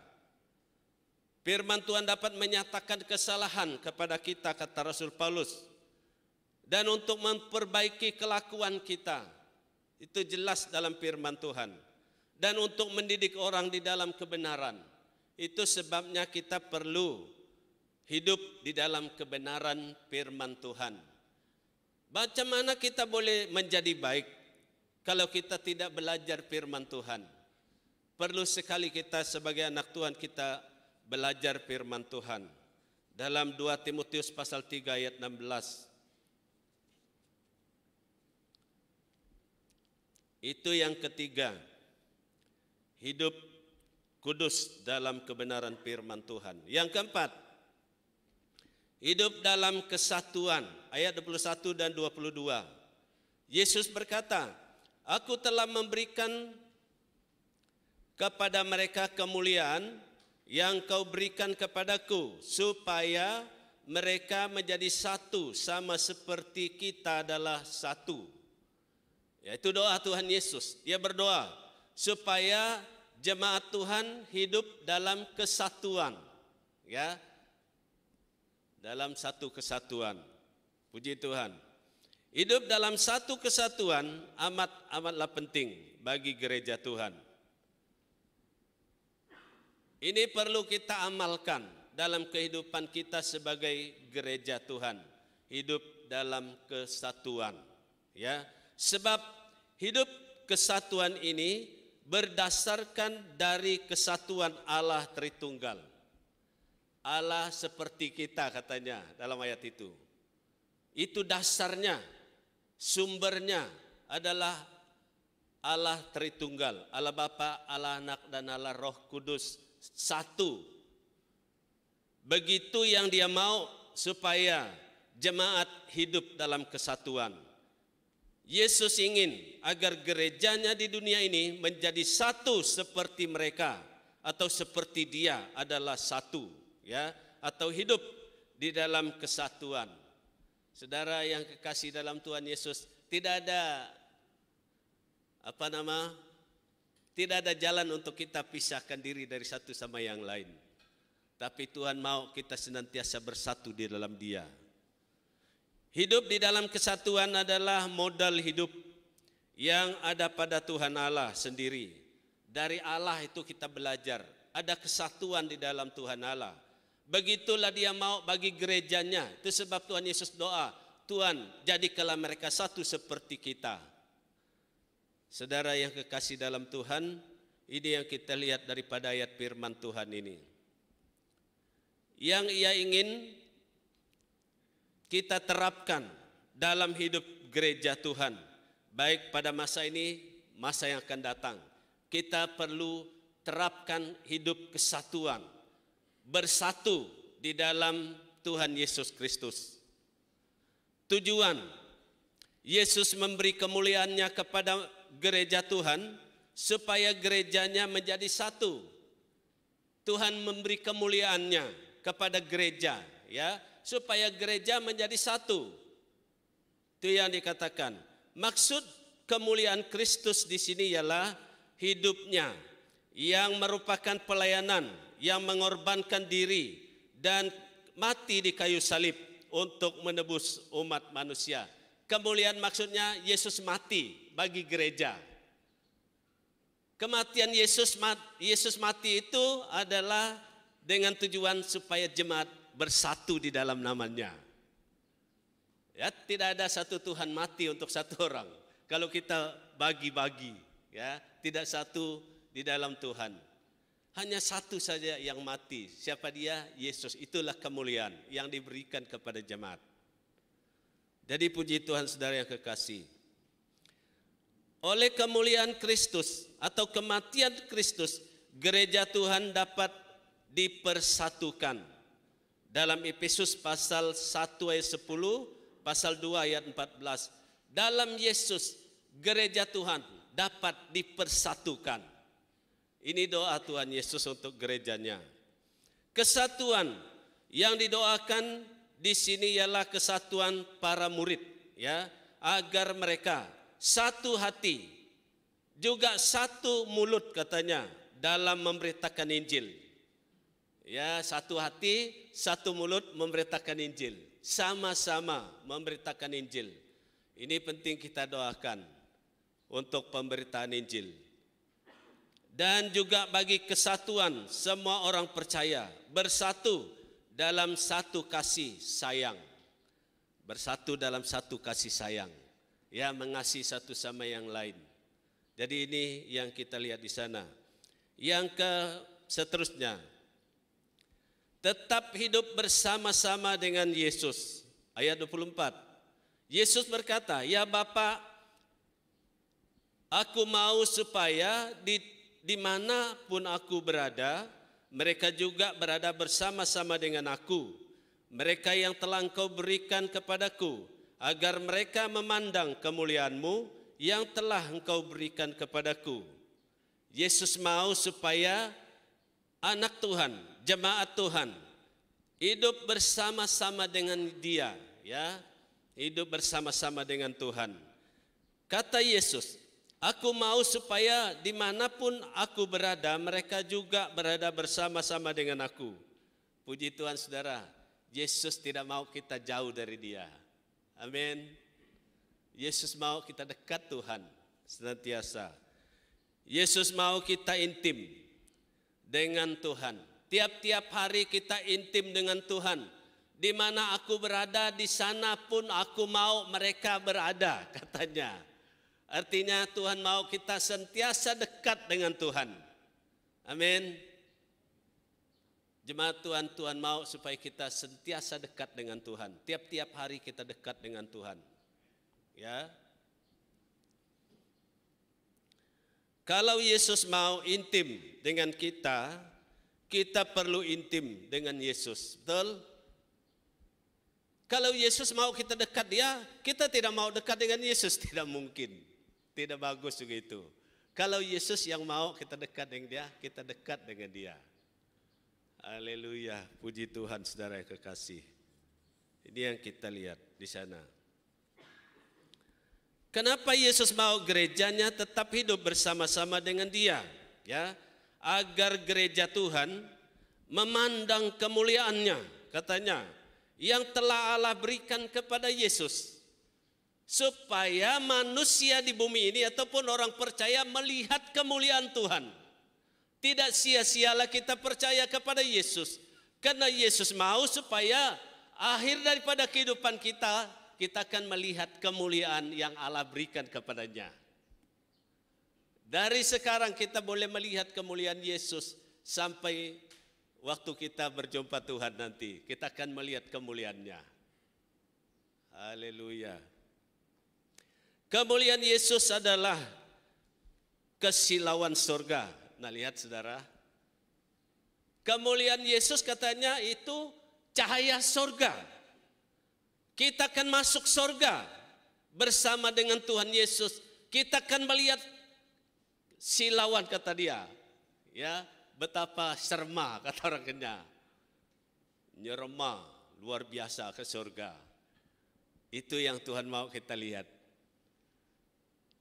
Firman Tuhan dapat menyatakan kesalahan kepada kita, kata Rasul Paulus. Dan untuk memperbaiki kelakuan kita. Itu jelas dalam firman Tuhan. Dan untuk mendidik orang di dalam kebenaran. Itu sebabnya kita perlu hidup di dalam kebenaran firman Tuhan. Bagaimana kita boleh menjadi baik kalau kita tidak belajar firman Tuhan? Perlu sekali kita sebagai anak Tuhan kita belajar firman Tuhan. Dalam 2 Timotius pasal 3 ayat 16. Itu yang ketiga. Hidup kudus dalam kebenaran firman Tuhan. Yang keempat, hidup dalam kesatuan. Ayat 21 dan 22. Yesus berkata, Aku telah memberikan kepada mereka kemuliaan yang kau berikan kepadaku, supaya mereka menjadi satu sama seperti kita adalah satu. Yaitu doa Tuhan Yesus. Dia berdoa supaya jemaat Tuhan hidup dalam kesatuan. Ya, dalam satu kesatuan. Puji Tuhan. Hidup dalam satu kesatuan amatlah penting bagi gereja Tuhan. Ini perlu kita amalkan dalam kehidupan kita sebagai gereja Tuhan. Hidup dalam kesatuan. Ya, sebab hidup kesatuan ini berdasarkan dari kesatuan Allah Tritunggal. Allah seperti kita katanya dalam ayat itu. Itu dasarnya, sumbernya adalah Allah Tritunggal. Allah Bapa, Allah Anak dan Allah Roh Kudus satu. Begitu yang dia mau supaya jemaat hidup dalam kesatuan. Yesus ingin agar gerejanya di dunia ini menjadi satu seperti mereka atau seperti dia adalah satu, ya, atau hidup di dalam kesatuan. Saudara yang kekasih dalam Tuhan Yesus, tidak ada tidak ada jalan untuk kita pisahkan diri dari satu sama yang lain. Tapi Tuhan mau kita senantiasa bersatu di dalam Dia. Hidup di dalam kesatuan adalah modal hidup yang ada pada Tuhan Allah sendiri. Dari Allah itu kita belajar. Ada kesatuan di dalam Tuhan Allah. Begitulah dia mau bagi gerejanya. Itu sebab Tuhan Yesus doa, Tuhan jadikanlah mereka satu seperti kita. Saudara yang kekasih dalam Tuhan, ini yang kita lihat daripada ayat firman Tuhan ini. Yang ia ingin kita terapkan dalam hidup gereja Tuhan, baik pada masa ini, masa yang akan datang. Kita perlu terapkan hidup kesatuan, bersatu di dalam Tuhan Yesus Kristus. Tujuan Yesus memberi kemuliaannya kepada gereja Tuhan supaya gerejanya menjadi satu. Tuhan memberi kemuliaannya kepada gereja, ya, supaya gereja menjadi satu. Itu yang dikatakan. Maksud kemuliaan Kristus di sini ialah hidupnya yang merupakan pelayanan, yang mengorbankan diri dan mati di kayu salib untuk menebus umat manusia. Kemuliaan maksudnya Yesus mati bagi gereja. Kematian Yesus mati itu adalah dengan tujuan supaya jemaat bersatu di dalam namanya. Ya, tidak ada satu Tuhan mati untuk satu orang. Kalau kita bagi-bagi, ya, tidak satu di dalam Tuhan. Hanya satu saja yang mati. Siapa dia? Yesus. Itulah kemuliaan yang diberikan kepada jemaat. Jadi puji Tuhan saudara yang kekasih. Oleh kemuliaan Kristus atau kematian Kristus, gereja Tuhan dapat dipersatukan. Dalam Efesus pasal 1 ayat 10, pasal 2 ayat 14. Dalam Yesus, gereja Tuhan dapat dipersatukan. Ini doa Tuhan Yesus untuk gerejanya. Kesatuan yang didoakan di sini ialah kesatuan para murid, ya, agar mereka satu hati, juga satu mulut katanya dalam memberitakan Injil. Ya, satu hati, satu mulut memberitakan Injil. Sama-sama memberitakan Injil. Ini penting kita doakan untuk pemberitaan Injil. Dan juga bagi kesatuan semua orang percaya bersatu dalam satu kasih sayang. Bersatu dalam satu kasih sayang. Ya, mengasihi satu sama yang lain. Jadi ini yang kita lihat di sana. Yang seterusnya, tetap hidup bersama-sama dengan Yesus. Ayat 24. Yesus berkata, "Ya Bapa, aku mau supaya dimanapun aku berada, mereka juga berada bersama-sama dengan aku. Mereka yang telah Engkau berikan kepadaku, agar mereka memandang kemuliaan-Mu yang telah Engkau berikan kepadaku." Yesus mau supaya anak Tuhan, jemaat Tuhan, hidup bersama-sama dengan Dia, ya, hidup bersama-sama dengan Tuhan. Kata Yesus, "Aku mau supaya dimanapun aku berada, mereka juga berada bersama-sama dengan aku." Puji Tuhan saudara, Yesus tidak mau kita jauh dari Dia. Amin. Yesus mau kita dekat Tuhan senantiasa. Yesus mau kita intim dengan Tuhan. Tiap-tiap hari kita intim dengan Tuhan. Di mana aku berada, di sana pun aku mau mereka berada, katanya. Artinya Tuhan mau kita sentiasa dekat dengan Tuhan. Amin. Jemaat Tuhan, Tuhan mau supaya kita sentiasa dekat dengan Tuhan. Tiap-tiap hari kita dekat dengan Tuhan. Ya. Kalau Yesus mau intim dengan kita, kita perlu intim dengan Yesus. Betul? Kalau Yesus mau kita dekat Dia, kita tidak mau dekat dengan Yesus, tidak mungkin. Tidak bagus juga itu. Kalau Yesus yang mau kita dekat dengan Dia, kita dekat dengan Dia. Haleluya, puji Tuhan saudara yang kekasih. Ini yang kita lihat di sana. Kenapa Yesus mau gerejanya tetap hidup bersama-sama dengan Dia? Ya, agar gereja Tuhan memandang kemuliaannya, katanya, yang telah Allah berikan kepada Yesus, supaya manusia di bumi ini ataupun orang percaya melihat kemuliaan Tuhan. Tidak sia-sialah kita percaya kepada Yesus, karena Yesus mau supaya akhir daripada kehidupan kita akan melihat kemuliaan yang Allah berikan kepadanya. Dari sekarang kita boleh melihat kemuliaan Yesus sampai waktu kita berjumpa Tuhan nanti, kita akan melihat kemuliaannya. Haleluya. Kemuliaan Yesus adalah kesilauan surga. Nah, lihat saudara, Kemuliaan Yesus katanya itu cahaya sorga. Kita akan masuk sorga bersama dengan Tuhan Yesus. Kita akan melihat silauan kata dia. Ya, betapa serma kata orang Kenya. Nyerema luar biasa ke sorga. Itu yang Tuhan mau kita lihat.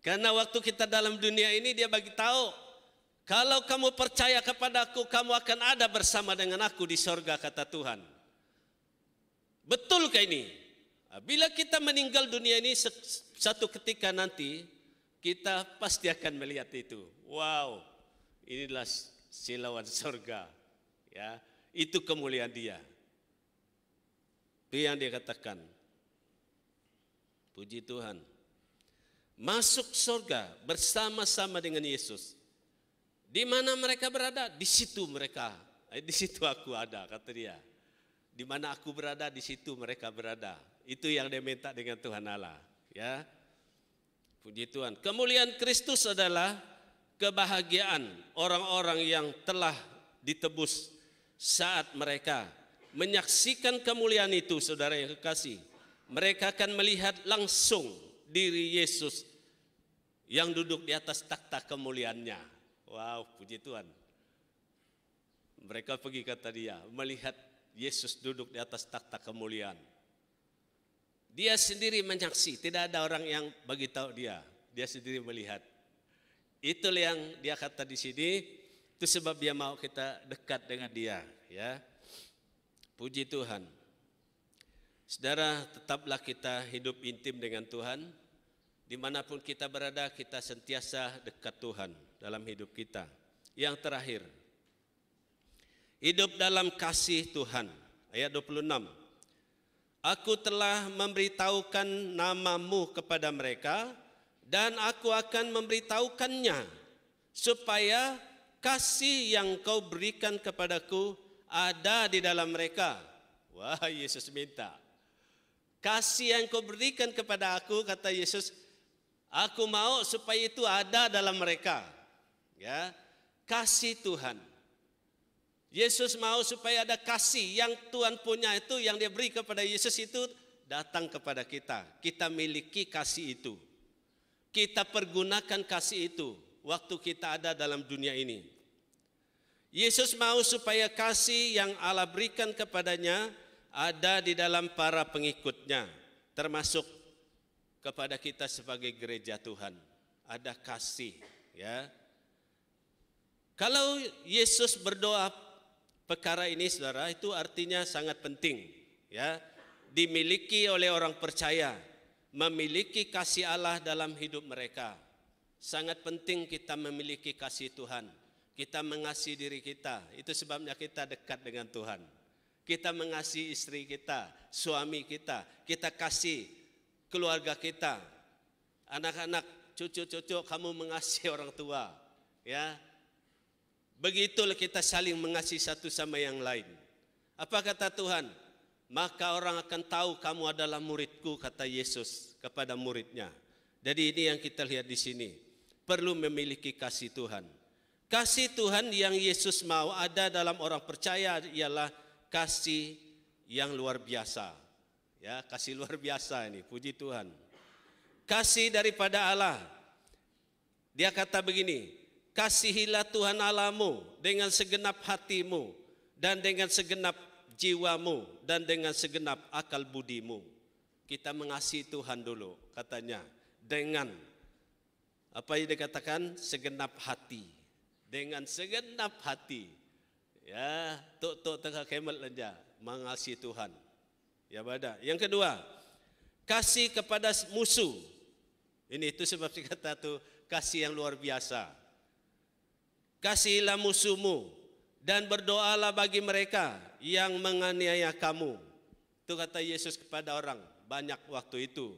Karena waktu kita dalam dunia ini dia bagi tahu, kalau kamu percaya kepadaku, kamu akan ada bersama dengan aku di sorga kata Tuhan. Betulkah ini? Bila kita meninggal dunia ini satu ketika nanti, kita pasti akan melihat itu. Wow, inilah silauan sorga. Ya, itu kemuliaan dia. Itu yang dia katakan. Puji Tuhan. Masuk sorga bersama-sama dengan Yesus. Di mana mereka berada? Di situ mereka. Di situ aku ada, kata dia. Di mana aku berada, di situ mereka berada. Itu yang dia minta dengan Tuhan Allah. Ya, puji Tuhan. Kemuliaan Kristus adalah kebahagiaan orang-orang yang telah ditebus saat mereka menyaksikan kemuliaan itu, saudara yang kekasih. Mereka akan melihat langsung diri Yesus yang duduk di atas takhta kemuliaannya. Wow, puji Tuhan. Mereka pergi kata dia, melihat Yesus duduk di atas takhta kemuliaan. Dia sendiri menyaksi, tidak ada orang yang bagi tahu dia. Dia sendiri melihat. Itulah yang dia kata di sini. Itu sebab dia mau kita dekat dengan dia. Ya, puji Tuhan. Saudara, tetaplah kita hidup intim dengan Tuhan. Dimanapun kita berada, kita sentiasa dekat Tuhan dalam hidup kita. Yang terakhir, hidup dalam kasih Tuhan. Ayat 26. Aku telah memberitahukan namamu kepada mereka, dan aku akan memberitahukannya, supaya kasih yang kau berikan kepadaku ada di dalam mereka. Wah, Yesus minta. Kasih yang kau berikan kepada aku, kata Yesus, aku mau supaya itu ada dalam mereka. Ya, kasih Tuhan. Yesus mau supaya ada kasih yang Tuhan punya itu, yang dia beri kepada Yesus itu datang kepada kita. Kita miliki kasih itu. Kita pergunakan kasih itu waktu kita ada dalam dunia ini. Yesus mau supaya kasih yang Allah berikan kepadanya ada di dalam para pengikutnya, termasuk kepada kita sebagai gereja Tuhan. Ada kasih, ya. Kalau Yesus berdoa perkara ini, saudara, itu artinya sangat penting, ya. Dimiliki oleh orang percaya, memiliki kasih Allah dalam hidup mereka. Sangat penting kita memiliki kasih Tuhan. Kita mengasihi diri kita. Itu sebabnya kita dekat dengan Tuhan. Kita mengasihi istri kita, suami kita. Kita kasih keluarga kita. Anak-anak, cucu-cucu, kamu mengasihi orang tua. Ya, begitulah kita saling mengasihi satu sama yang lain. Apa kata Tuhan? Maka orang akan tahu kamu adalah muridku, kata Yesus kepada muridnya. Jadi ini yang kita lihat di sini. Perlu memiliki kasih Tuhan. Kasih Tuhan yang Yesus mau ada dalam orang percaya ialah kasih yang luar biasa. Ya, kasih luar biasa ini, puji Tuhan. Kasih daripada Allah. Dia kata begini, kasihilah Tuhan Allahmu dengan segenap hatimu dan dengan segenap jiwamu dan dengan segenap akal budimu. Kita mengasihi Tuhan dulu, katanya, dengan apa yang dikatakan segenap hati. Dengan segenap hati. Ya, tok tengah kemal aja mengasihi Tuhan. Ya, bada. Yang kedua, kasih kepada musuh. Ini itu sebab dikata tuh kasih yang luar biasa. Kasihilah musuhmu dan berdoalah bagi mereka yang menganiaya kamu. Itu kata Yesus kepada orang banyak waktu itu.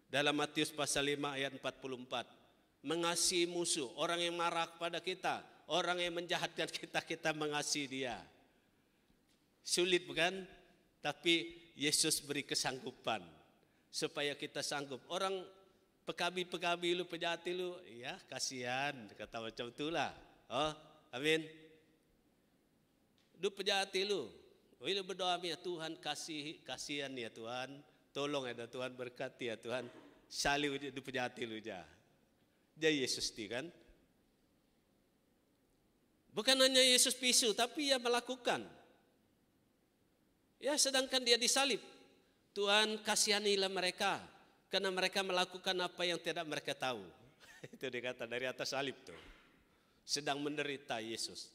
Dalam Matius pasal 5 ayat 44. Mengasihi musuh, orang yang marah kepada kita, orang yang menjahatkan kita, kita mengasihi dia. Sulit bukan? Tapi Yesus beri kesanggupan supaya kita sanggup. Orang pekabi lu, penjahat lu, ya kasihan, kata macam itulah. Oh, amin. Du pejati lu. Lu berdoa ya Tuhan kasihan ya Tuhan. Tolong ya Tuhan, berkati ya Tuhan. Saliu du pejati lu ja. Jadi Yesus ti kan. Bukan hanya Yesus pisu, tapi ia melakukan. Ya, sedangkan dia disalib. Tuhan kasihanilah mereka, karena mereka melakukan apa yang tidak mereka tahu. Itu dikata dari atas salib tuh. Sedang menderita Yesus.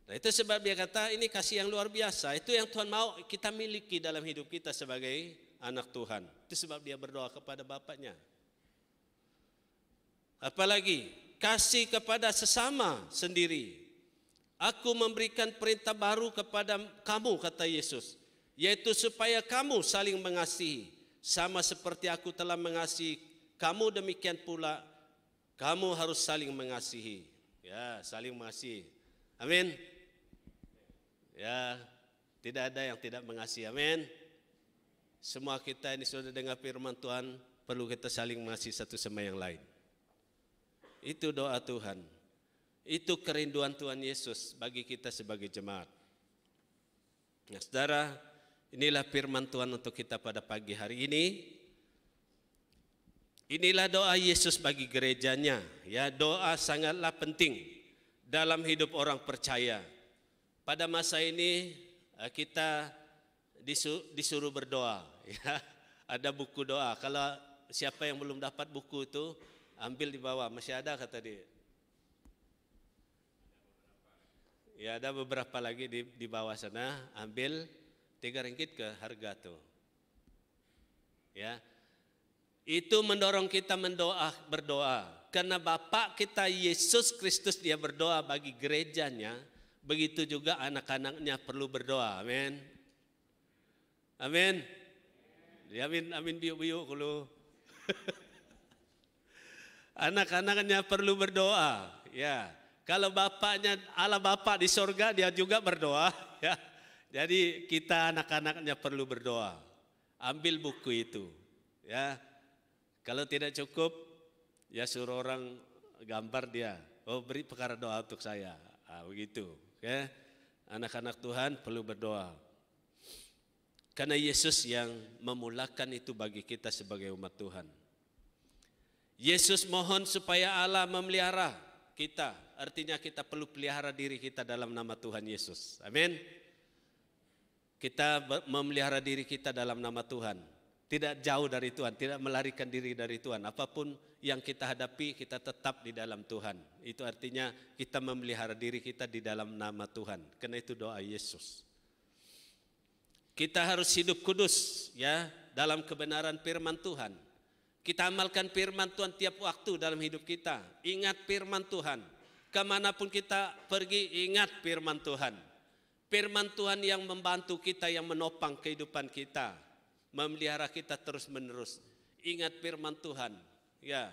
Nah, itu sebab dia kata ini kasih yang luar biasa. Itu yang Tuhan mau kita miliki dalam hidup kita sebagai anak Tuhan. Itu sebab dia berdoa kepada Bapaknya. Apalagi kasih kepada sesama sendiri. Aku memberikan perintah baru kepada kamu, kata Yesus, yaitu supaya kamu saling mengasihi, sama seperti aku telah mengasihi kamu, demikian pula kamu harus saling mengasihi. Ya, saling mengasihi. Amin. Ya, tidak ada yang tidak mengasihi. Amin. Semua kita ini sudah dengar firman Tuhan, perlu kita saling mengasihi satu sama yang lain. Itu doa Tuhan. Itu kerinduan Tuhan Yesus bagi kita sebagai jemaat. Nah, saudara, inilah firman Tuhan untuk kita pada pagi hari ini. Inilah doa Yesus bagi gerejanya. Ya, doa sangatlah penting dalam hidup orang percaya. Pada masa ini kita disuruh berdoa. Ya, ada buku doa. Kalau siapa yang belum dapat buku itu, ambil di bawah. Masih ada kata dia. Ya, ada beberapa lagi di bawah sana, ambil 3 ringgit ke harga tuh. Ya. Itu mendorong kita berdoa. Karena Bapa kita Yesus Kristus dia berdoa bagi gerejanya, begitu juga anak-anaknya perlu berdoa. Amin. Amin. Amin biu-biu kalau. Anak-anaknya perlu berdoa, ya. Kalau bapaknya Allah Bapa di sorga dia juga berdoa, ya. Jadi kita anak-anaknya perlu berdoa. Ambil buku itu, ya. Kalau tidak cukup, ya suruh orang gambar dia. Oh, beri perkara doa untuk saya. Begitu, ya. Anak-anak Tuhan perlu berdoa. Karena Yesus yang memulakan itu bagi kita sebagai umat Tuhan. Yesus mohon supaya Allah memelihara kita, artinya kita perlu pelihara diri kita dalam nama Tuhan Yesus. Amin. Kita memelihara diri kita dalam nama Tuhan. Tidak jauh dari Tuhan, tidak melarikan diri dari Tuhan. Apapun yang kita hadapi, kita tetap di dalam Tuhan. Itu artinya kita memelihara diri kita di dalam nama Tuhan. Karena itu doa Yesus. Kita harus hidup kudus, ya, dalam kebenaran firman Tuhan. Kita amalkan firman Tuhan tiap waktu dalam hidup kita. Ingat firman Tuhan. Kemanapun kita pergi, ingat firman Tuhan. Firman Tuhan yang membantu kita, yang menopang kehidupan kita. Memelihara kita terus menerus. Ingat firman Tuhan. Ya.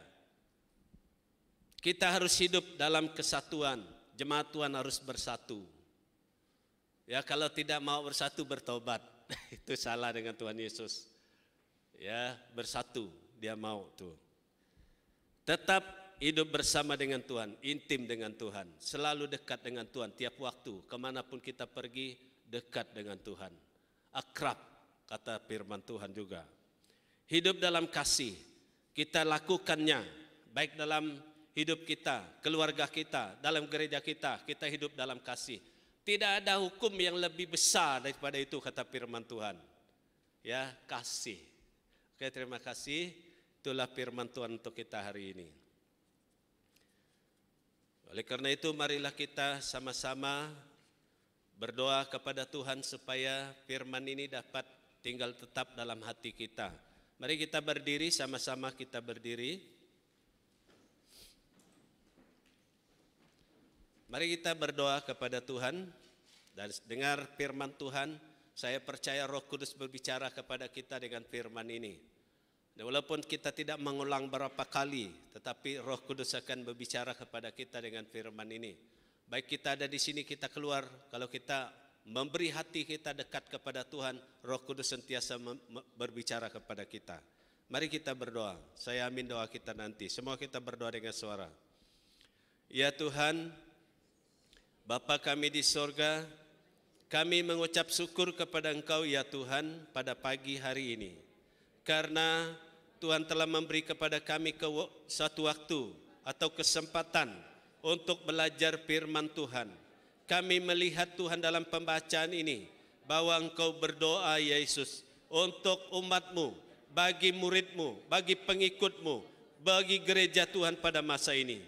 Kita harus hidup dalam kesatuan. Jemaat Tuhan harus bersatu. Ya, kalau tidak mau bersatu, bertobat. Itu salah dengan Tuhan Yesus. Ya, bersatu. Dia mau tuh. Tetap hidup bersama dengan Tuhan, intim dengan Tuhan, selalu dekat dengan Tuhan tiap waktu, kemanapun kita pergi dekat dengan Tuhan. Akrab, kata firman Tuhan juga. Hidup dalam kasih, kita lakukannya, baik dalam hidup kita, keluarga kita, dalam gereja kita hidup dalam kasih. Tidak ada hukum yang lebih besar daripada itu, kata firman Tuhan. Ya, kasih. Oke, terima kasih. Itulah firman Tuhan untuk kita hari ini. Oleh karena itu marilah kita sama-sama berdoa kepada Tuhan supaya firman ini dapat tinggal tetap dalam hati kita. Mari kita berdiri, sama-sama kita berdiri. Mari kita berdoa kepada Tuhan dan dengar firman Tuhan. Saya percaya Roh Kudus berbicara kepada kita dengan firman ini. Dan walaupun kita tidak mengulang berapa kali, tetapi Roh Kudus akan berbicara kepada kita dengan firman ini. Baik kita ada di sini, kita keluar, kalau kita memberi hati kita dekat kepada Tuhan, Roh Kudus sentiasa berbicara kepada kita. Mari kita berdoa. Saya amin doa kita nanti. Semua kita berdoa dengan suara. Ya Tuhan, Bapa kami di sorga, Kami mengucap syukur kepada Engkau ya Tuhan pada pagi hari ini. Karena Tuhan telah memberi kepada kami satu waktu atau kesempatan untuk belajar firman Tuhan. Kami melihat Tuhan dalam pembacaan ini bahwa Engkau berdoa ya Yesus untuk umat-Mu, bagi murid-Mu, bagi pengikut-Mu, bagi gereja Tuhan pada masa ini.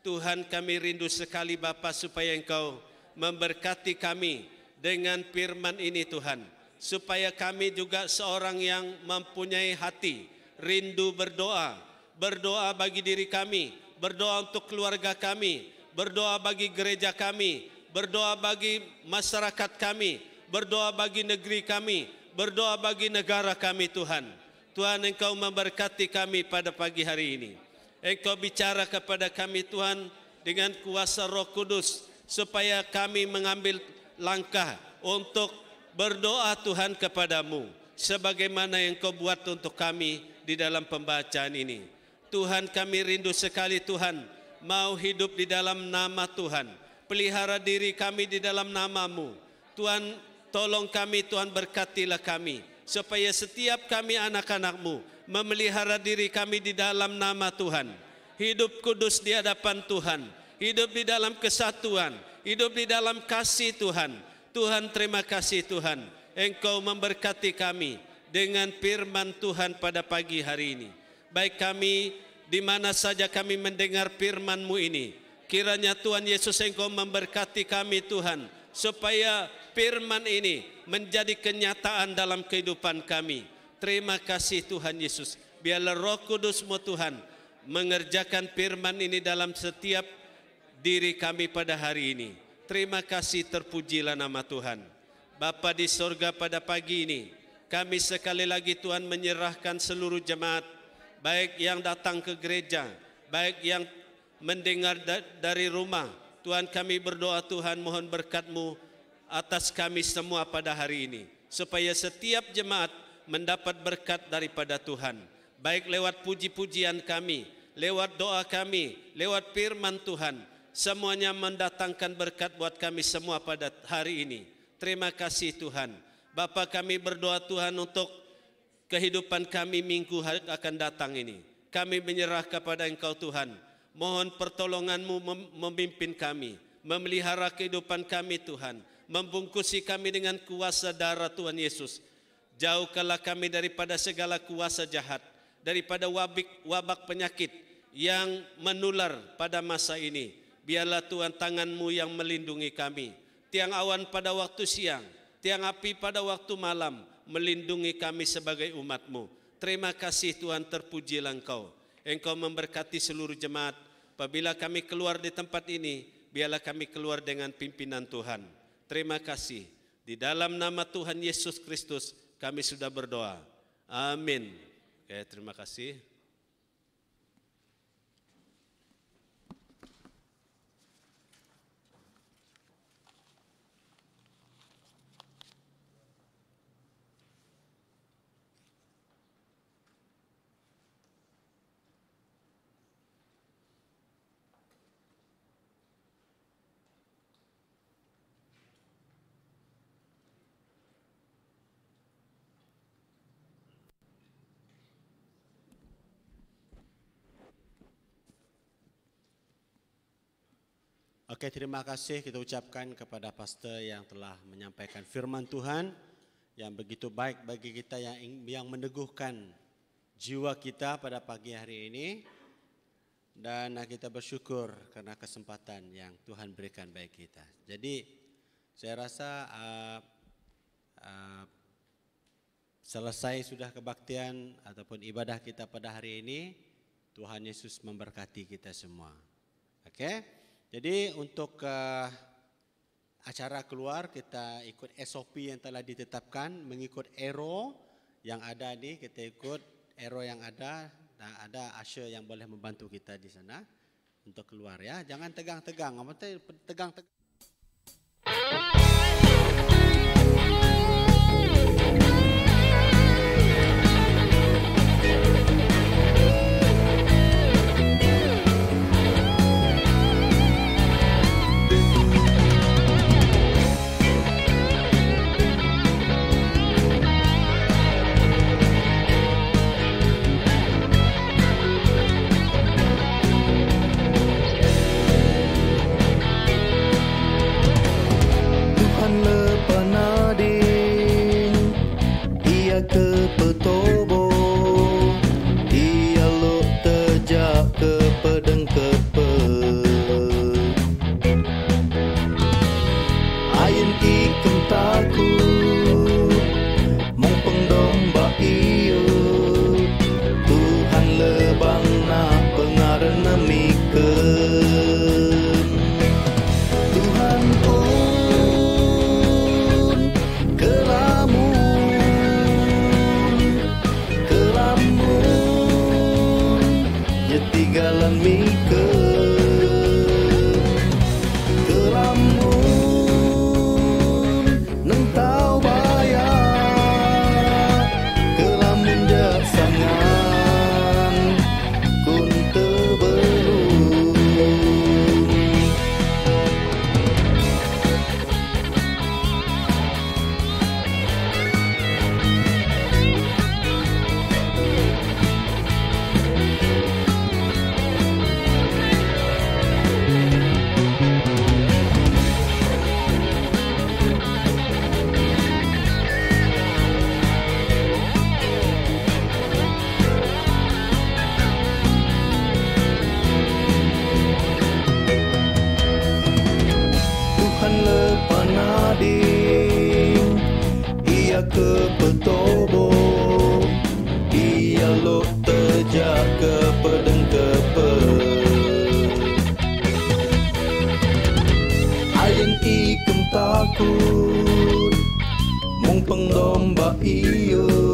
Tuhan, kami rindu sekali Bapa supaya Engkau memberkati kami dengan firman ini Tuhan, supaya kami juga seorang yang mempunyai hati rindu berdoa, berdoa bagi diri kami, berdoa untuk keluarga kami, berdoa bagi gereja kami, berdoa bagi masyarakat kami, berdoa bagi negeri kami, berdoa bagi negara kami Tuhan. Tuhan, Engkau memberkati kami pada pagi hari ini. Engkau bicara kepada kami Tuhan dengan kuasa Roh Kudus, supaya kami mengambil langkah untuk berdoa Tuhan kepadamu sebagaimana yang Kau buat untuk kami di dalam pembacaan ini. Tuhan, kami rindu sekali Tuhan mau hidup di dalam nama Tuhan, pelihara diri kami di dalam nama-Mu. Tuhan, tolong kami Tuhan, berkatilah kami supaya setiap kami anak-anak-Mu memelihara diri kami di dalam nama Tuhan, hidup kudus di hadapan Tuhan, hidup di dalam kesatuan, hidup di dalam kasih Tuhan. Tuhan, terima kasih Tuhan, Engkau memberkati kami dengan firman Tuhan pada pagi hari ini. Baik kami di mana saja kami mendengar firman-Mu ini, kiranya Tuhan Yesus Engkau memberkati kami Tuhan, supaya firman ini menjadi kenyataan dalam kehidupan kami. Terima kasih Tuhan Yesus, biarlah Roh Kudus-Mu Tuhan mengerjakan firman ini dalam setiap diri kami pada hari ini. Terima kasih, terpujilah nama Tuhan. Bapa di sorga, pada pagi ini kami sekali lagi Tuhan menyerahkan seluruh jemaat, baik yang datang ke gereja, baik yang mendengar dari rumah. Tuhan, kami berdoa Tuhan, mohon berkat-Mu atas kami semua pada hari ini, supaya setiap jemaat mendapat berkat daripada Tuhan, baik lewat puji-pujian kami, lewat doa kami, lewat firman Tuhan. Semuanya mendatangkan berkat buat kami semua pada hari ini. Terima kasih Tuhan. Bapa, kami berdoa Tuhan untuk kehidupan kami minggu akan datang ini. Kami menyerah kepada Engkau Tuhan. Mohon pertolongan-Mu memimpin kami, memelihara kehidupan kami Tuhan, membungkusi kami dengan kuasa darah Tuhan Yesus. Jauhkanlah kami daripada segala kuasa jahat, daripada wabak penyakit yang menular pada masa ini. Biarlah Tuhan tangan-Mu yang melindungi kami. Tiang awan pada waktu siang, tiang api pada waktu malam melindungi kami sebagai umat-Mu. Terima kasih Tuhan, terpujilah Engkau. Engkau memberkati seluruh jemaat. Apabila kami keluar di tempat ini, biarlah kami keluar dengan pimpinan Tuhan. Terima kasih. Di dalam nama Tuhan Yesus Kristus kami sudah berdoa. Amin. Oke, terima kasih. Oke, terima kasih kita ucapkan kepada pastor yang telah menyampaikan firman Tuhan yang begitu baik bagi kita, yang meneguhkan jiwa kita pada pagi hari ini. Dan kita bersyukur karena kesempatan yang Tuhan berikan bagi kita. Jadi saya rasa selesai sudah kebaktian ataupun ibadah kita pada hari ini. Tuhan Yesus memberkati kita semua. Oke. Jadi untuk acara keluar kita ikut SOP yang telah ditetapkan, mengikut arrow yang ada nih, kita ikut arrow yang ada, dan ada usher yang boleh membantu kita di sana untuk keluar ya. Jangan tegang-tegang, tegang-tegang. ke petobo, ia lo tejak ke pedeng kepe. Ayen ikem takut, mung pengdomba iyo.